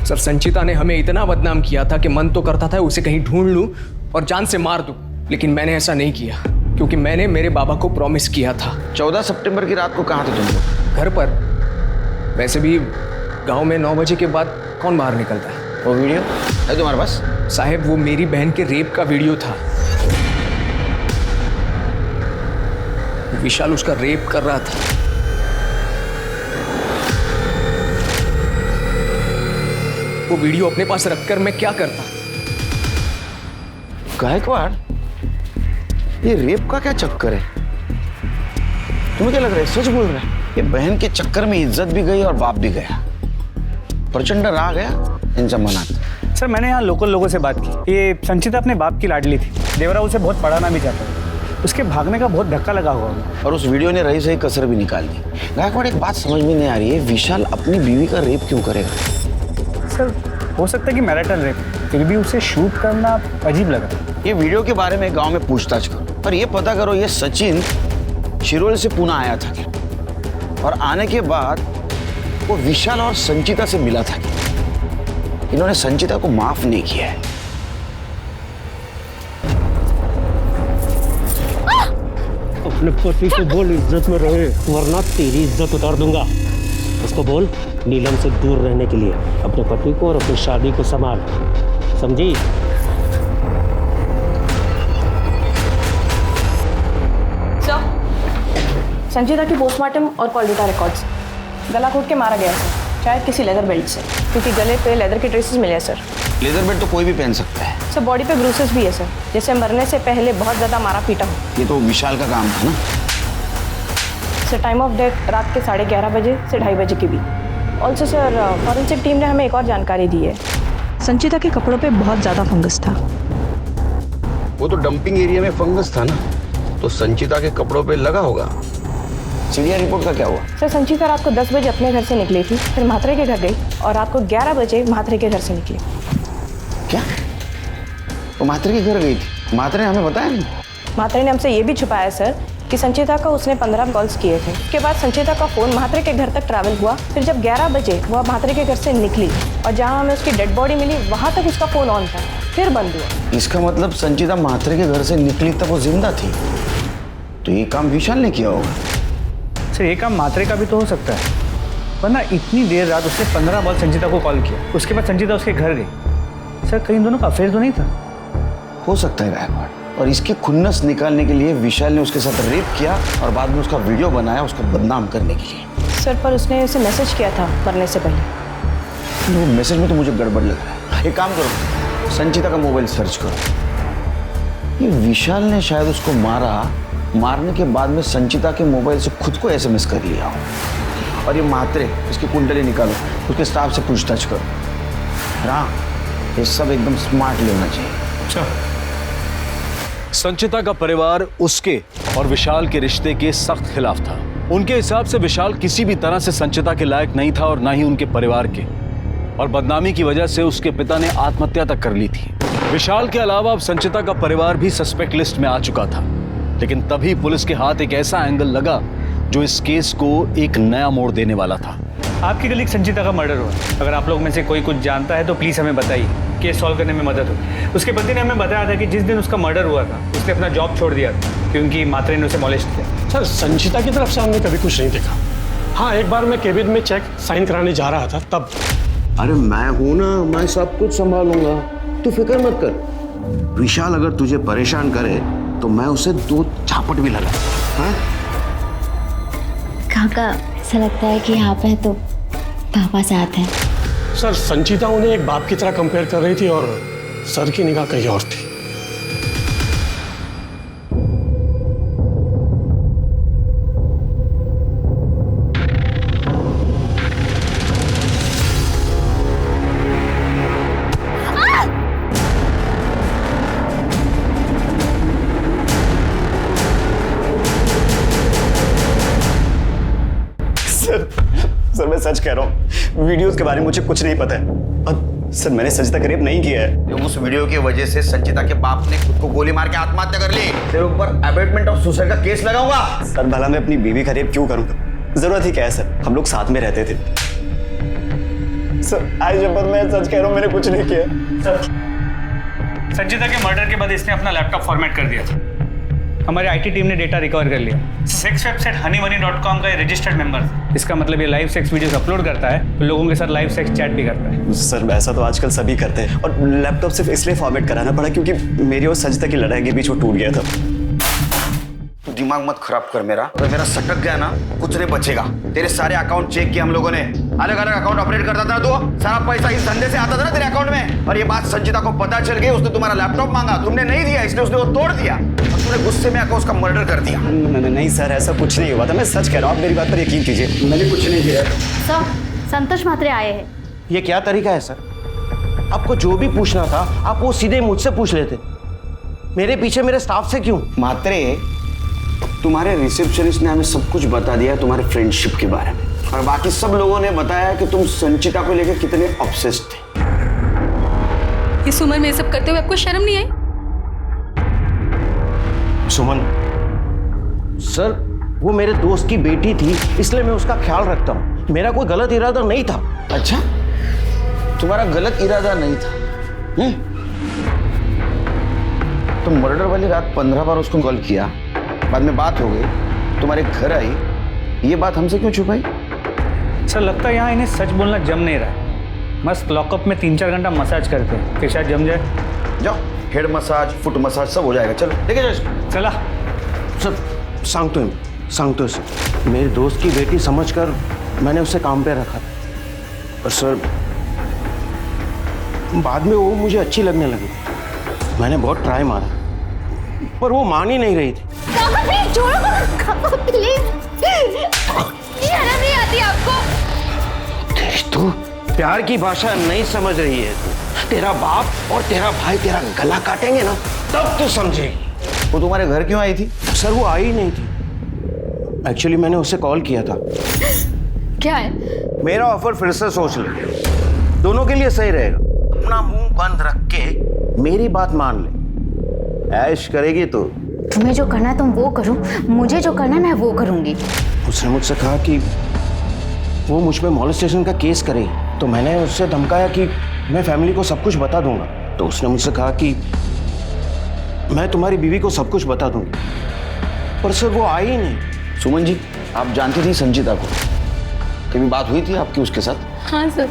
सर, संचिता ने हमें इतना बदनाम किया था कि मन तो करता था उसे कहीं ढूंढ लूं और जान से मार दूं, लेकिन मैंने ऐसा नहीं किया क्योंकि मैंने मेरे बाबा को प्रॉमिस किया था। 14 सितंबर की रात को कहाँ थे तुम लोग? घर पर। वैसे भी गांव में 9 बजे के बाद कौन बाहर निकलता है। वो वीडियो है तुम्हारे पास? साहब, वो मेरी बहन के रेप का वीडियो था। विशाल उसका रेप कर रहा था। वो वीडियो अपने पास रखकर मैं क्या करता? गायकवाड़, ये रेप का क्या चक्कर है? तुम्हें क्या लग रहा है सच बोल रहा है? ये बहन के चक्कर में इज्जत भी गई और बाप भी गया। प्रचंड राग गया इन सब मनाते। सर, मैंने यहाँ लोकल लोगों से बात की। ये संचिता अपने बाप की लाडली थी। देवरा उसे बहुत पढ़ाना भी चाहता था। उसके भागने का बहुत धक्का लगा हुआ है और उस वीडियो ने रही सही कसर भी निकाल दी। गायकवाड़, एक बात समझ में नहीं आ रही है, विशाल अपनी बीवी का रेप क्यों करेगा? सर, हो सकता है कि मैरिटल रेप, फिर भी उसे शूट करना अजीब लगा। ये वीडियो के बारे में गांव में पूछताछ करो और ये पता करो ये सचिन शिरोल से पुणे आया था क्या, और आने के बाद वो विशाल और संचिता से मिला था क्या? इन्होंने संचिता को माफ नहीं किया है। अपने पति को बोल इज्जत में रहे, वरना तेरी इज्जत उतार दूंगा। उसको बोल नीलम से दूर रहने के लिए, अपने पति को और अपनी शादी को संभाल, समझी? सर, संचिता की पोस्टमार्टम और कॉल डेटा रिकॉर्ड्स। गला घोट के मारा गया सर, शायद किसी लेदर बेल्ट से, क्योंकि गले पे लेदर के ट्रेसेस मिले हैं सर। लेदर बेल्ट तो कोई भी पहन सकता है। सर, बॉडी पे ब्रूसेस भी है सर, जैसे मरने से पहले बहुत ज़्यादा मारा पीटा हो। ये तो विशाल का काम था ना। सर, टाइम ऑफ डेथ रात के 11:30 बजे से 2:30 बजे के बीच। ऑल्सो सर, फॉरेंसिक टीम ने हमें एक और जानकारी दी है। संचिता के कपड़ों पे बहुत ज़्यादा फंगस था। वो तो डंपिंग एरिया में फंगस था ना, तो संचिता के कपड़ों पे लगा होगा। सीरिया रिपोर्ट का क्या हुआ? सर, संचिता रात को 10 बजे अपने घर से निकली थी, फिर म्हात्रे के घर गई और रात को 11 बजे म्हात्रे के घर से निकली। क्या? वो म्हात्रे के घर गई थी? म्हात्रे ने हमें बताया नहीं। म्हात्रे ने हमसे ये भी छुपाया सर कि संचिता को उसने 15 कॉल्स किए थे। उसके बाद संचिता का फ़ोन म्हात्रे के घर तक ट्रैवल हुआ, फिर जब 11 बजे वह म्हात्रे के घर से निकली और जहाँ हमें उसकी डेड बॉडी मिली वहाँ तक उसका फ़ोन ऑन था, फिर बंद हुआ। इसका मतलब संचिता म्हात्रे के घर से निकली तब वो जिंदा थी, तो ये काम विशाल ने किया होगा। सर, ये काम म्हात्रे का भी तो हो सकता है, वरना इतनी देर रात उसने 15 बार संचिता को कॉल किया, उसके बाद संचिता उसके घर गई। सर, कहीं दोनों का अफेयर तो नहीं था? हो सकता है गायकवाड़, और इसकी खुन्नस निकालने के लिए विशाल ने उसके साथ रेप किया और बाद में उसका वीडियो बनाया उसको बदनाम करने के लिए। सर, पर उसने उसे मैसेज किया था मरने से पहले। वो मैसेज में तो मुझे गड़बड़ लग रहा है। एक काम करो, संचिता का मोबाइल सर्च करो। ये विशाल ने शायद उसको मारने के बाद में संचिता के मोबाइल से खुद को SMS कर लिया हो। और ये म्हात्रे, इसकी कुंडली निकालो, उसके स्टाफ से पूछताछ करो। हाँ, ये सब एकदम स्मार्टली होना चाहिए। संचिता का परिवार उसके और विशाल के रिश्ते के सख्त खिलाफ था। उनके हिसाब से विशाल किसी भी तरह से संचिता के लायक नहीं था और ना ही उनके परिवार के, और बदनामी की वजह से उसके पिता ने आत्महत्या तक कर ली थी। विशाल के अलावा अब संचिता का परिवार भी सस्पेक्ट लिस्ट में आ चुका था, लेकिन तभी पुलिस के हाथ एक ऐसा एंगल लगा जो इस केस को एक नया मोड़ देने वाला था। आपकी गली संचिता का मर्डर हुआ। अगर आप लोग में से कोई कुछ जानता है तो प्लीज़ हमें बताइए, केस सॉल्व करने में मदद हो। उसके पति ने हमें बताया था कि जिस दिन उसका मर्डर हुआ था उसने अपना जॉब छोड़ दिया था क्योंकि म्हात्रे ने उसे मॉलेस्ट किया। सर, संचिता की तरफ से हमने कभी कुछ नहीं देखा। हाँ, एक बार मैं केबिन में चेक साइन कराने जा रहा था, तब अरे मैं हूं ना, मैं सब कुछ संभालूंगा, तू फिक्र मत कर। विशाल अगर तुझे परेशान करे तो मैं उसे 2 झापट भी लगा। हाँ? काका ऐसा लगता है कि यहाँ पे तो पापा साथ हैं। सर संचिता उन्हें एक बाप की तरह कंपेयर कर रही थी और सर की निगाह कहीं और थी। सर मैं सच कह रहा हूँ, वीडियोस के बारे में मुझे कुछ नहीं पता है। और सर मैंने संचिता का रेप नहीं किया है। उस वीडियो की वजह से संचिता के बाप ने खुद को गोली मार के आत्महत्या कर ली। तेरे ऊपर अबेटमेंट ऑफ सुसाइड का केस लगाऊंगा। सर भला मैं अपनी बीवी का रेप क्यों करूंगा? जरूरत ही क्या है सर, हम लोग साथ में रहते थे। सर आज जब मैं सच कह रहा हूँ, मैंने कुछ नहीं किया। सर संचिता के मर्डर के बाद इसने अपना लैपटॉप फॉर्मेट कर दिया था। हमारी आईटी टीम ने डेटा रिकवर कर लिया। सेक्स वेबसाइट honeymoney.com का रजिस्टर्ड मेंबर था। इसका मतलब ये लाइव सेक्स वीडियोस अपलोड करता है, तो लोगों के साथ लाइव सेक्स चैट भी करता है। सर ऐसा तो आजकल सभी करते हैं, और लैपटॉप सिर्फ इसलिए फॉर्मेट कराना पड़ा क्योंकि मेरी और संचिता की लड़ाई के बीच वो टूट गया था। दिमाग मत खराब कर मेरा, अगर मेरा सटक गया ना कुछ नहीं बचेगा। तेरे सारे अकाउंट चेक किए हम लोगों ने, अलग अलग अकाउंट ऑपरेट करता था तू, सारा पैसा इस धंधे से आता था ना तेरे अकाउंट में। और ये बात संचिता को पता चल गई, उसने तुम्हारा लैपटॉप मांगा, तुमने नहीं दिया, इसलिए उसने वो तोड़ दिया और तूने गुस्से में आकर उसका मर्डर कर दिया। नहीं सर ऐसा कुछ नहीं हुआ था, मैं सच कह रहा हूँ, आप मेरी बात पर यकीन कीजिए, मैंने कुछ नहीं किया। सर संतोष म्हात्रे आए हैं। ये क्या तरीका है सर? आपको जो भी पूछना था आप वो सीधे मुझसे पूछ लेते, मेरे पीछे मेरे स्टाफ से क्यों? म्हात्रे, तुम्हारे रिसेप्शनिस्ट ने हमें सब कुछ बता दिया तुम्हारे फ्रेंडशिप के बारे में, और बाकी सब लोगों ने बताया कि तुम संचिता को लेकर कितने ऑब्सेस्ड थे। इस उम्र में ये सब करते हुए आपको शर्म नहीं आई? सुमन सर, वो मेरे दोस्त की बेटी थी इसलिए मैं उसका ख्याल रखता हूँ, मेरा कोई गलत इरादा नहीं था। अच्छा, तुम्हारा गलत इरादा नहीं था? तुम मर्डर वाली रात 15 बार उसको कॉल किया, बाद में बात हो गई, तुम्हारे घर आई, ये बात हमसे क्यों छुपाई? सर लगता है यहाँ इन्हें सच बोलना जम नहीं रहा है। मस्त लॉकअप में 3-4 घंटा मसाज करते हैं, फिर शायद जम जाए। जाओ, हेड मसाज, फुट मसाज सब हो जाएगा। चलो लेके जाओ इसको। चला सर सांगतो सर, मेरे दोस्त की बेटी समझकर मैंने उसे काम पे रखा था, और सर बाद में वो मुझे अच्छी लगने लगी। मैंने बहुत ट्राई मारा पर वो मान ही नहीं रही थी। शर्म नहीं आती आपको? तू प्यार की भाषा नहीं समझ रही है तू। तेरा बाप और तेरा भाई तेरा गला काटेंगे ना तब तू समझेगी। वो तुम्हारे घर क्यों आई थी? सर वो आई नहीं थी, एक्चुअली मैंने उसे कॉल किया था। क्या है? मेरा ऑफर फिर से सोच ले, दोनों के लिए सही रहेगा। अपना मुंह बंद रख के मेरी बात मान ले, ऐश करेगी तो। तुम्हें जो करना है तुम वो करो, मुझे जो करना है मैं वो करूंगी। उसने मुझसे कहा कि वो मुझ पे मॉलेस्टेशन का केस करे, तो मैंने उससे धमकाया कि मैं फैमिली को सब कुछ बता दूंगा। तो उसने मुझसे कहा कि मैं तुम्हारी बीवी को सब कुछ बता दूंगी, पर सर वो आई ही नहीं। सुमन जी, आप जानती थी संचिता को? कभी बात हुई थी आपकी उसके साथ? हाँ सर,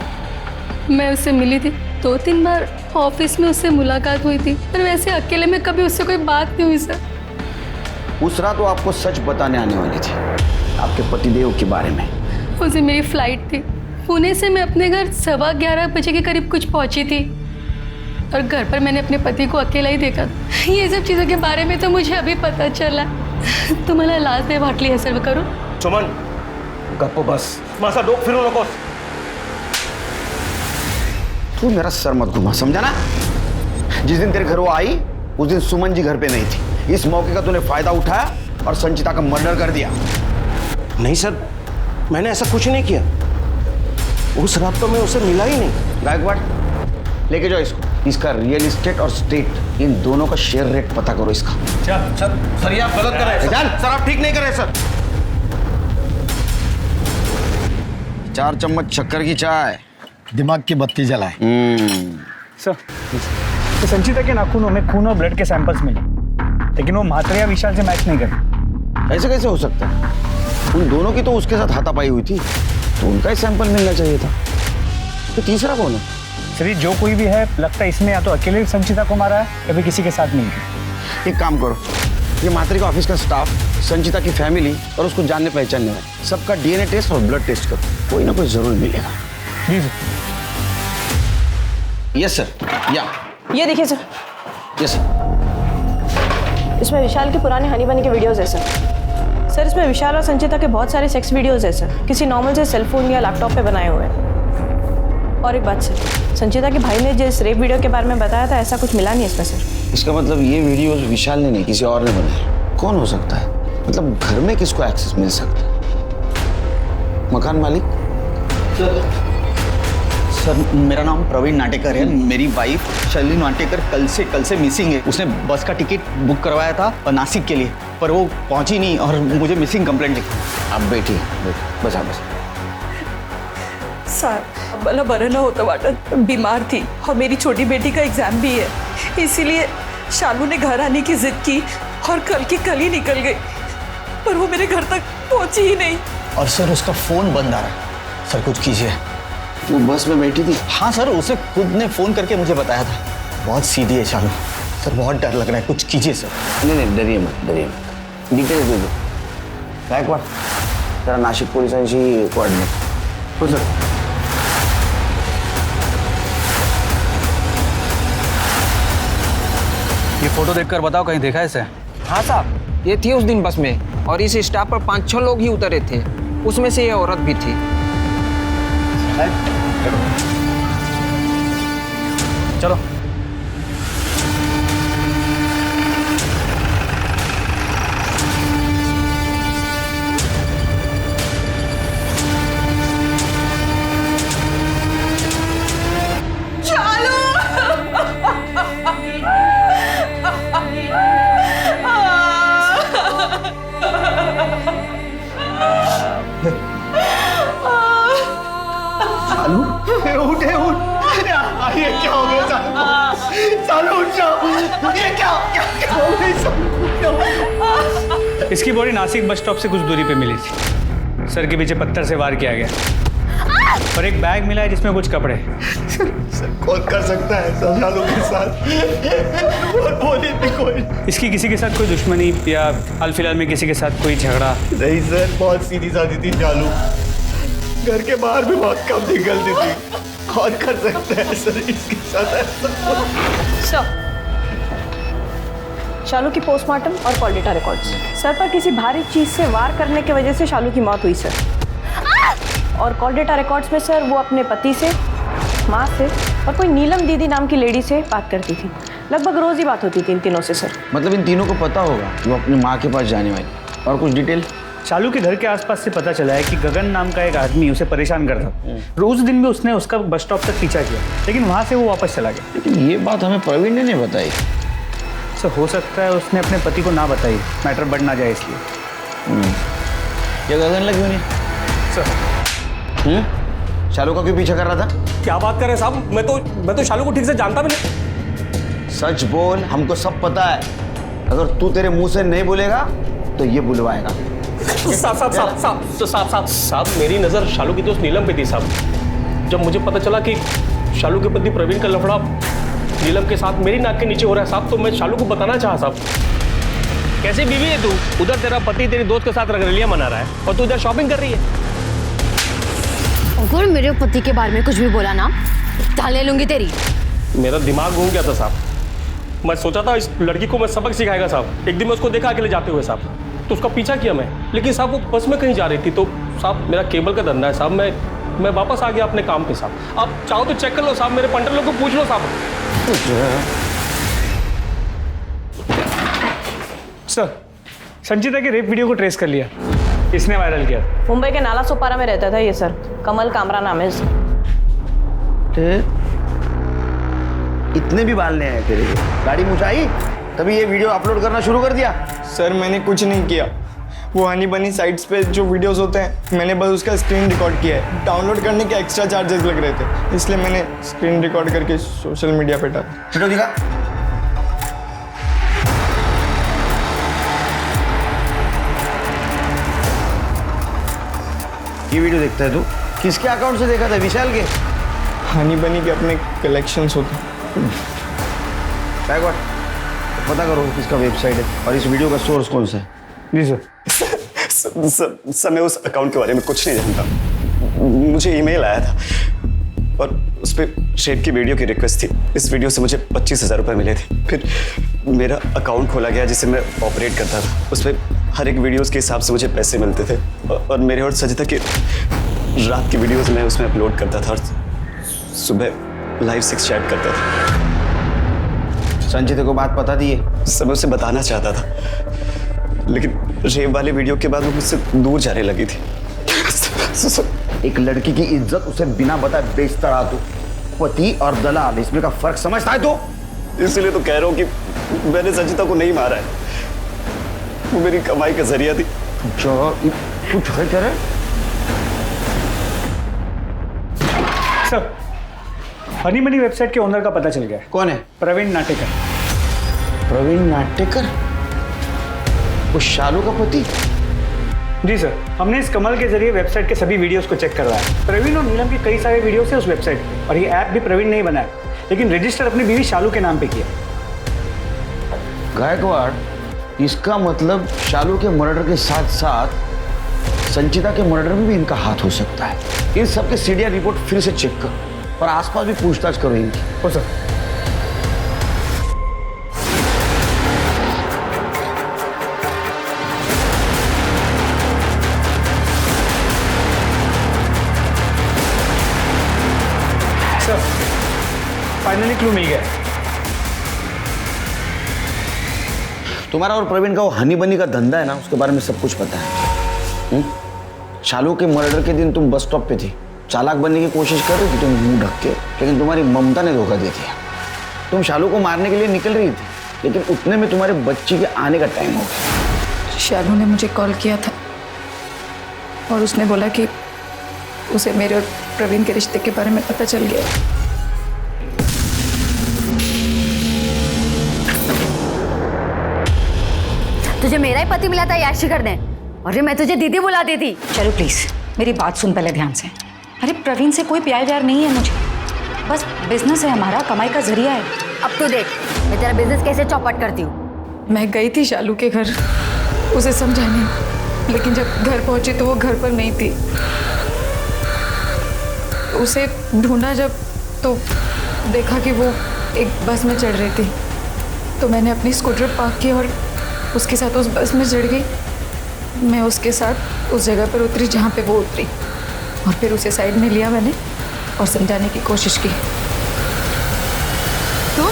मैं उससे मिली थी 2-3 बार, ऑफिस में उससे मुलाकात हुई थी, पर वैसे अकेले में कभी उससे कोई बात नहीं हुई सर। उस रात वो आपको सच बताने आने वाली थी आपके पतिदेव के बारे में। उस दिन मेरी फ्लाइट थी, पुणे से मैं अपने घर 11:15 बजे के करीब कुछ पहुंची थी, और घर पर मैंने अपने पति को अकेला ही देखा। ये सब चीज़ों के बारे में तो मुझे अभी पता चला। तुम्हाला लाज दे वाटली हे सर्व करू? सुमन गप्प बस, माझा डोक फिरू नकोस। तू मेरा सर मत घुमा, समझा ना? जिस दिन तेरे घर वो आई उस दिन सुमन जी घर पे नहीं थी। इस मौके का तूने फायदा उठाया और संचिता का मर्डर कर दिया। नहीं सर, मैंने ऐसा कुछ नहीं किया। उस रात तो मैं उसे मिला ही नहीं। गायकवाड़, लेके जाओ इसको। इसका रियल एस्टेट और स्टेट, इन दोनों का शेयर रेट पता करो इसका। सर ये आप गलत कर रहे हैं। सर आप ठीक नहीं कर रहे सर। 4 चम्मच शक्कर की चाय, दिमाग की बत्ती जलाए। सर तो संचिता के नाखूनों में खून और ब्लड के सैंपल्स मिले, लेकिन वो म्हात्रे या विशाल से मैच नहीं करते। ऐसे कैसे हो सकता है? उन दोनों की तो उसके साथ हाथापाई हुई थी, तो उनका ही सैंपल मिलना चाहिए था। तो तीसरा कौन है? सर जो कोई भी है लगता है इसने या तो अकेले संचिता को मारा है या फिर किसी के साथ मिलकर। एक काम करो, ये मात्रे का ऑफिस का स्टाफ, संचिता की फैमिली और उसको जानने पहचानने वाले सबका डीएनए टेस्ट और ब्लड टेस्ट करो, कोई ना कोई जरूर मिलेगा। जी सर। Yes sir. या ये देखिए सर, यस सर। इसमें विशाल की पुरानी हनी बनी के वीडियोस है सर। इसमें विशाल और संचिता के बहुत सारे सेक्स वीडियोस है सर, किसी नॉर्मल से सेलफोन या लैपटॉप पे बनाए हुए हैं। और एक बात सर, संचिता के भाई ने जिस रेप वीडियो के बारे में बताया था, ऐसा कुछ मिला नहीं इसमें सर। इसका मतलब ये वीडियोस विशाल ने नहीं, किसी और ने बनाए। कौन हो सकता है? मतलब घर में किसको एक्सेस मिल सकता है? मकान मालिक? सर मेरा नाम प्रवीण नाटेकर है। मेरी वाइफ शैली नाटेकर कल से मिसिंग है। उसने बस का टिकट बुक करवाया था नासिक के लिए, पर वो पहुंची नहीं और मुझे मिसिंग कंप्लेंट लिखी। आप बैठिए, बस आप बस। सर मला बरं न होतं वाटत, बीमार थी और मेरी छोटी बेटी का एग्जाम भी है, इसीलिए शालू ने घर आने की जिद की और कल ही निकल गई, पर वो मेरे घर तक पहुंची ही नहीं। और सर उसका फोन बंद आ रहा है। सर कुछ कीजिए। वो बस में बैठी थी? हाँ सर, उसे खुद ने फोन करके मुझे बताया था। बहुत सीधी है शालू। सर बहुत डर लग रहा है, कुछ कीजिए सर। नहीं डरिए मत, डिटेल्स दे दो। गायकवाड जरा नाशिक पोलिसांशी कोऑर्डिनेट हो सर। ये फोटो देखकर बताओ कहीं देखा है इसे? हाँ साहब, ये थी उस दिन बस में और इस स्टाफ पर 5-6 लोग ही उतरे थे, उसमें से ये औरत भी थी। चलो ये क्या हो गया सालू? उठ जाओ। ये क्या हो गया? इसकी बॉडी नासिक बस स्टॉप से कुछ दूरी पे मिली थी। सर के पीछे पत्थर से वार किया गया और एक बैग मिला है जिसमें कुछ कपड़े। सर कौन कर सकता है सब सालों के साथ? और बोली भी कोई। इसकी किसी के साथ कोई दुश्मनी या हाल फिलहाल में किसी के साथ कोई झगड़ा? नहीं सर, बहुत सीधी सादी थी चालू। घर के बाहर भी बहुत कम निकलती थी। कौन कर सकता है सर इसके साथ ऐसा? शालू की पोस्टमार्टम और कॉल डेटा रिकॉर्ड्स। सर पर किसी भारी चीज से वार करने की वजह से शालू की मौत हुई सर। और कॉल डेटा रिकॉर्ड्स में सर वो अपने पति से, माँ से और कोई नीलम दीदी नाम की लेडी से बात करती थी। लगभग रोज ही बात होती थी इन तीनों से सर। मतलब इन तीनों को पता होगा वो अपनी माँ के पास जाने वाली। और कुछ डिटेल? शालू के घर के आसपास से पता चला है कि गगन नाम का एक आदमी उसे परेशान करता था। रोज दिन में उसने उसका बस स्टॉप तक पीछा किया, लेकिन वहां से वो वापस चला गया। लेकिन ये बात हमें प्रवीण ने नहीं बताई। सर हो सकता है उसने अपने पति को ना बताई, मैटर बढ़ ना जाए इसलिए। ये गगन लगी उन्हें सर। शालू का क्यों पीछा कर रहा था? क्या बात कर रहे साहब, मैं तो शालू को ठीक से जानता भी नहीं। सच बोल, हमको सब पता है। अगर तू तेरे मुंह से नहीं बोलेगा तो ये बुलवाएगा। साहब मेरी नजर शालू की दोस्त नीलम पे थी साहब। जब मुझे पता चला कि शालू के पति प्रवीण का लफड़ा नीलम के साथ मेरी नाक के नीचे हो रहा है साहब, तो मैं शालू को बताना चाहा साहब। कैसी बीवी है तू? उधर तेरा पति तेरी दोस्त के साथ रंगरलियां मना रहा है और तू इधर शॉपिंग कर रही है। अगर मेरे पति के बारे में कुछ भी बोला ना, तो ले लूंगी तेरी। मेरा दिमाग घूम गया था साहब। मैं सोचा था इस लड़की को मैं सबक सिखाएगा साहब। एक दिन मैं उसको देखा अकेले जाते हुए साहब, तो उसका पीछा किया मैं, लेकिन साहब वो बस में कहीं जा रही थी। तो साहब मेरा केबल का धंधा है साहब, मैं वापस आ गया अपने काम पे साहब। आप चाहो तो चेक कर लो साहब, मेरे पंटर लोग को पूछ लो साहब। सर संचिता के रेप वीडियो को ट्रेस कर लिया, इसने वायरल किया। मुंबई के नाला सोपारा में रहता था ये सर, कमल कामरा नाम है इसका। इतने भी बाल नहीं आए तेरे को? गाड़ी मुझाई तभी ये वीडियो अपलोड करना शुरू कर दिया? सर मैंने कुछ नहीं किया। वो हनी बनी साइट्स पे जो वीडियोस होते हैं, मैंने बस उसका स्क्रीन रिकॉर्ड किया है। डाउनलोड करने के एक्स्ट्रा चार्जेस लग रहे थे, इसलिए मैंने स्क्रीन रिकॉर्ड करके सोशल मीडिया पे डाला। वीडियो दिखा। ये वीडियो देखता है तू? किसके अकाउंट से देखा था? विशाल के? हनी बनी के अपने कलेक्शंस होते हैं। बैकवर्ड पता करो किसका वेबसाइट है और इस वीडियो का सोर्स कौन सा है। जी सर। सर मैं उस अकाउंट के बारे में कुछ नहीं जानता। मुझे ईमेल आया था और उस पर शेप की वीडियो की रिक्वेस्ट थी। इस वीडियो से मुझे 25,000 रुपये मिले थे। फिर मेरा अकाउंट खोला गया जिसे मैं ऑपरेट करता था। उस पर हर एक वीडियोस के हिसाब से मुझे पैसे मिलते थे और मेरे और सजिता की रात की वीडियोस मैं उसमें अपलोड करता था और सुबह लाइव सेक्स चैट करता था। संचिता को बात पता दी है? सब उसे बताना चाहता था लेकिन रेप वाले वीडियो के बाद वो मुझसे दूर जाने लगी थी। एक लड़की की इज्जत उसे बिना बताए बेचता रहा तू। पति और दलाल इसमें का फर्क समझता है तो? इसलिए तो कह रहा हूँ कि मैंने संचिता को नहीं मारा है। वो मेरी कमाई का जरिया थी। कुछ है क्या रे? सर हनी मनी वेबसाइट के ओनर का पता चल गया है। कौन है? प्रवीण नाटेकर। प्रवीण नाटेकर? वो शालू का पति? जी सर, हमने इस कमल के जरिए वेबसाइट के सभी वीडियोस को चेक करवाया। प्रवीण और नीलम के कई सारे वीडियोस है उस वेबसाइट पे और ये ऐप भी प्रवीण ने ही बनाया, लेकिन रजिस्टर अपनी बीवी शालू के नाम पे किया। गायकवाड़, इसका मतलब शालू के मर्डर के साथ साथ संचिता के मर्डर में भी इनका हाथ हो सकता है। इन सब के सीडीआर रिपोर्ट फिर से चेक करो और आसपास भी पूछताछ करो इनकी। हो सर। फाइनली क्लू मिल गया। तुम्हारा और प्रवीण का वो हनी बनी का धंधा है ना, उसके बारे में सब कुछ पता है। शालू के मर्डर के दिन तुम बस स्टॉप पे थी, चालाक बनने की कोशिश कर रही थी तुम मुंह ढक के, लेकिन तुम्हारी ममता ने धोखा दे दिया। तुम शालू को मारने के लिए निकल रही थी, लेकिन उतने में तुम्हारे बच्ची के आने का टाइम हो गया। शालू ने मुझे कॉल किया था और उसने बोला कि उसे मेरे और प्रवीण के रिश्ते के बारे में पता चल गया। तुझे मेरा ही पति मिला था याशी करने और मैं तुझे दीदी बुलाती थी। चलो प्लीज मेरी बात सुन पहले ध्यान से। अरे प्रवीण से कोई प्यार व्यार नहीं है मुझे, बस बिजनेस है हमारा, कमाई का जरिया है। अब तो देख मैं तेरा बिजनेस कैसे चौपट करती हूँ। मैं गई थी शालू के घर उसे समझाने, लेकिन जब घर पहुंची तो वो घर पर नहीं थी। उसे ढूंढा जब तो देखा कि वो एक बस में चढ़ रही थी, तो मैंने अपनी स्कूटर पार्क की और उसके साथ उस बस में चढ़ गई। मैं उसके साथ उस जगह पर उतरी जहाँ पे वो उतरी और फिर उसे साइड में लिया मैंने और समझाने की कोशिश की। तुम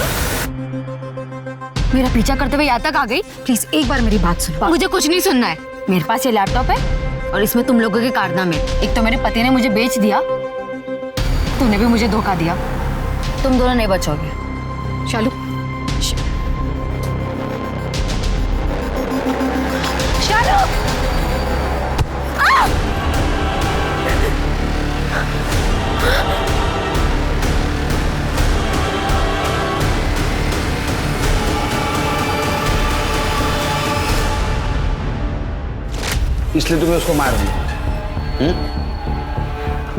मेरा पीछा करते हुए यहाँ तक आ गई? प्लीज एक बार मेरी बात सुनो। मुझे कुछ नहीं सुनना है। मेरे पास ये लैपटॉप है और इसमें तुम लोगों के कारनामे। एक तो मेरे पति ने मुझे बेच दिया, तूने भी मुझे धोखा दिया। तुम दोनों नहीं बचोगे। शालू इसलिए तुम्हें उसको मार दिया?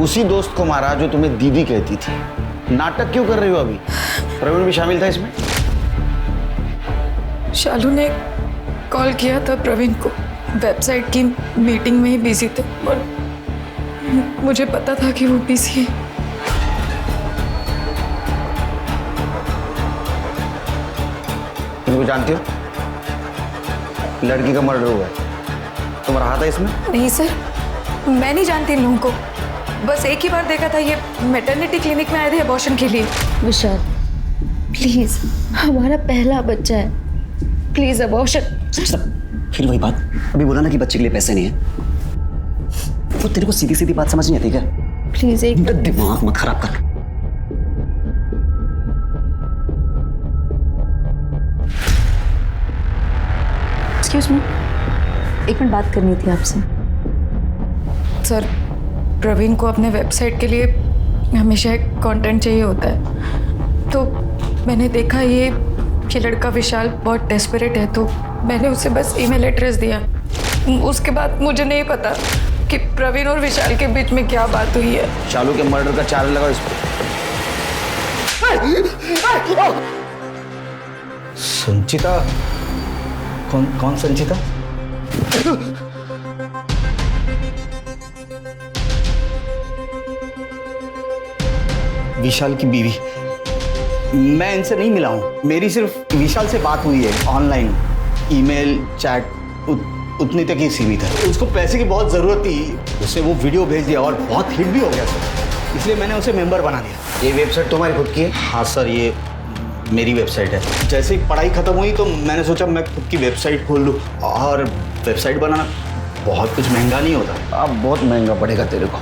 उसी दोस्त को मारा जो तुम्हें दीदी कहती थी। नाटक क्यों कर रही हो अभी? प्रवीण भी शामिल था इसमें? शालू ने कॉल किया था प्रवीण को, वेबसाइट की मीटिंग में ही बिजी थे और मुझे पता था कि वो बिजी है। तुम को जानती हो लड़की का मर्डर हुआ है, तुम रहा था इसमें? नहीं सर, मैं नहीं जानती इन लोगों को, बस एक ही बार देखा था। ये मैटरनिटी क्लिनिक में आए थे अबॉर्शन के लिए। विशाल प्लीज, हमारा पहला बच्चा है, प्लीज अबॉर्शन। फिर वही बात, अभी बोला ना कि बच्चे के लिए पैसे नहीं है। तो तेरे को सीधी सीधी बात समझ नहीं आती क्या? प्लीज एक दिमाग मत खराब कर। एक्सक्यूज मी, एक मिनट बात करनी थी आपसे। सर, प्रवीण को अपने वेबसाइट के लिए हमेशा एक कंटेंट चाहिए होता है, तो मैंने देखा ये लड़का विशाल बहुत डेस्परेट है, तो मैंने उसे बस ईमेल एड्रेस दिया। उसके बाद मुझे नहीं पता कि प्रवीण और विशाल के बीच में क्या बात हुई है। शालू के मर्डर का चार्ज लगाओ इस पर। संचिता? कौन संचिता? विशाल की बीवी। मैं इनसे नहीं मिला हूं, मेरी सिर्फ विशाल से बात हुई है ऑनलाइन, ईमेल चैट उतनी तक ही सीमित है। उसको पैसे की बहुत जरूरत थी, उसने वो वीडियो भेज दिया और बहुत हिट भी हो गया सर, इसलिए मैंने उसे मेंबर बना दिया। ये वेबसाइट तुम्हारी खुद की है? हाँ सर, ये मेरी वेबसाइट है। जैसे ही पढ़ाई खत्म हुई तो मैंने सोचा मैं खुद की वेबसाइट खोल लूँ, और वेबसाइट बनाना बहुत कुछ महंगा नहीं होता। अब बहुत महंगा पड़ेगा तेरे को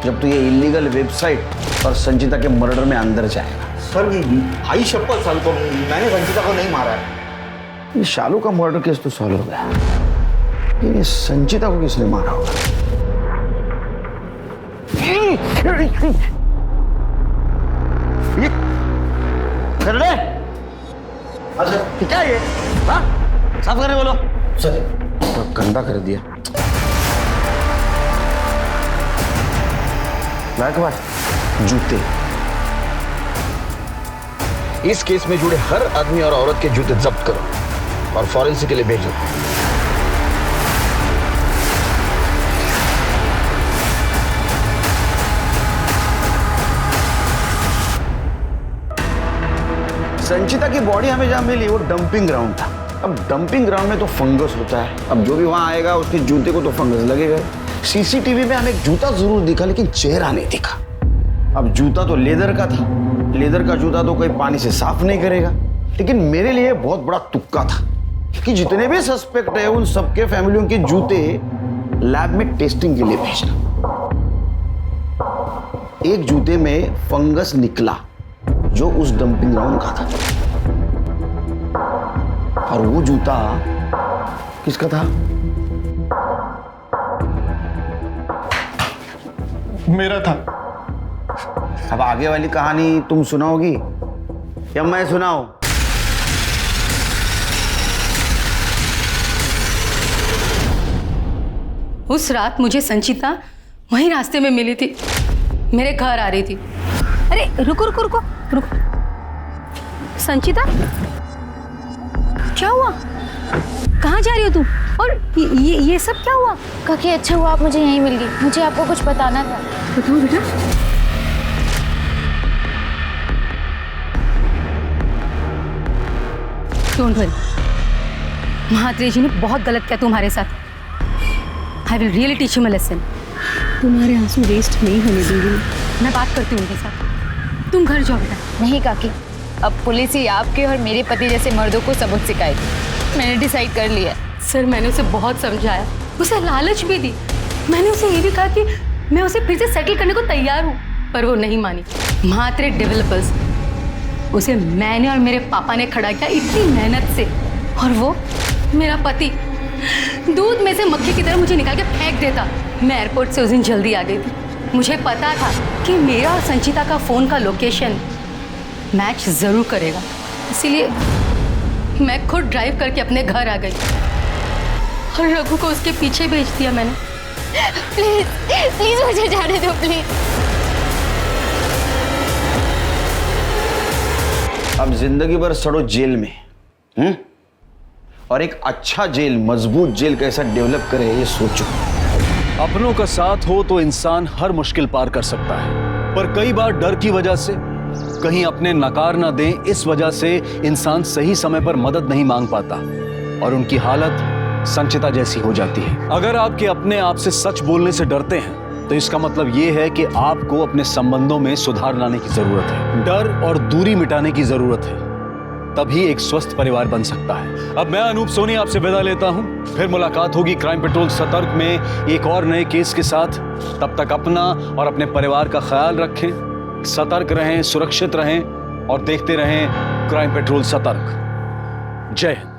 जब तू ये इलीगल वेबसाइट और संचिता के मर्डर में अंदर जाएगा। सर भाई शपथ सर, तो मैंने संचिता को नहीं मारा है। ये शालू का मर्डर केस तो सॉल्व हो गया, ये संचिता को किसने मारा होगा? कर ले। अच्छा क्या ये? हाँ साफ करने बोलो सर, तो गंदा कर दिया। लाइक बात जूते, इस केस में जुड़े हर आदमी और औरत के जूते जब्त करो और फॉरेंसिक के लिए भेजो। संचिता की बॉडी हमें जहां मिली वो डंपिंग ग्राउंड था। अब डंपिंग ग्राउंड में तो फंगस होता है, अब जो भी वहां आएगा उसके जूते को तो फंगस लगेगा। सीसीटीवी में हमें एक जूता जरूर दिखा लेकिन चेहरा नहीं दिखा। अब जूता तो लेदर का था, लेदर का जूता तो कोई पानी से साफ नहीं करेगा। लेकिन मेरे लिए बहुत बड़ा तुक्का था कि जितने भी सस्पेक्ट है उन सबके फैमिलियों के जूते लैब में टेस्टिंग के लिए भेजना। एक जूते में फंगस निकला जो उस डंपिंग ग्राउंड का था, और वो जूता किसका था? मेरा था। अब आगे वाली कहानी तुम सुनाओगी या मैं सुनाऊं? उस रात मुझे संचिता वहीं रास्ते में मिली थी, मेरे घर आ रही थी। अरे रुको रुको रुको रुको, संचिता क्या हुआ? कहाँ जा रही हो तुम? और ये सब क्या हुआ? काकी अच्छा हुआ आप मुझे यहीं मिल गई, मुझे आपको कुछ बताना था। बताओ बेटा। डोंट वरी, महात्रे जी ने बहुत गलत किया तुम्हारे साथ। I will really teach him a lesson. तुम्हारे आंसू वेस्ट नहीं होने दूंगी, मैं बात करती हूँ उनके साथ। तुम घर जाओ बेटा। नहीं काकी, अब पुलिस ही आपके और मेरे पति जैसे मर्दों को सबक सिखाएगी। मैंने डिसाइड कर लिया। सर मैंने उसे बहुत समझाया, उसे लालच भी दी, मैंने उसे ये भी कहा कि मैं उसे फिर से सेटल करने को तैयार हूँ, पर वो नहीं मानी। महात्रे डेवलपर्स, उसे मैंने और मेरे पापा ने खड़ा किया इतनी मेहनत से, और वो मेरा पति दूध में से मक्खी की तरह मुझे निकाल के फेंक देता। मैं एयरपोर्ट से उस दिन जल्दी आ गई थी, मुझे पता था कि मेरा और संचिता का फ़ोन का लोकेशन मैच ज़रूर करेगा, इसीलिए मैं खुद ड्राइव करके अपने घर आ गई और रघु को उसके पीछे भेज दिया मैंने। प्लीज प्लीज मुझे जाने दो प्लीज। अब जिंदगी भर सड़ो जेल में, और एक अच्छा जेल, मजबूत जेल कैसा डेवलप करे ये सोचो। अपनों का साथ हो तो इंसान हर मुश्किल पार कर सकता है, पर कई बार डर की वजह से, कहीं अपने नकार ना दें इस वजह से इंसान सही समय पर मदद नहीं मांग पाता और उनकी हालत संचिता जैसी हो जाती है। अगर आपके अपने आप से सच बोलने से डरते हैं तो इसका मतलब ये है कि आपको अपने संबंधों में सुधार लाने की जरूरत है, डर और दूरी मिटाने की जरूरत है, तभी एक स्वस्थ परिवार बन सकता है। अब मैं अनूप सोनी आपसे विदा लेता हूं, फिर मुलाकात होगी क्राइम पेट्रोल सतर्क में एक और नए केस के साथ। तब तक अपना और अपने परिवार का ख्याल रखें, सतर्क रहें, सुरक्षित रहें और देखते रहें क्राइम पेट्रोल सतर्क। जय हिंद।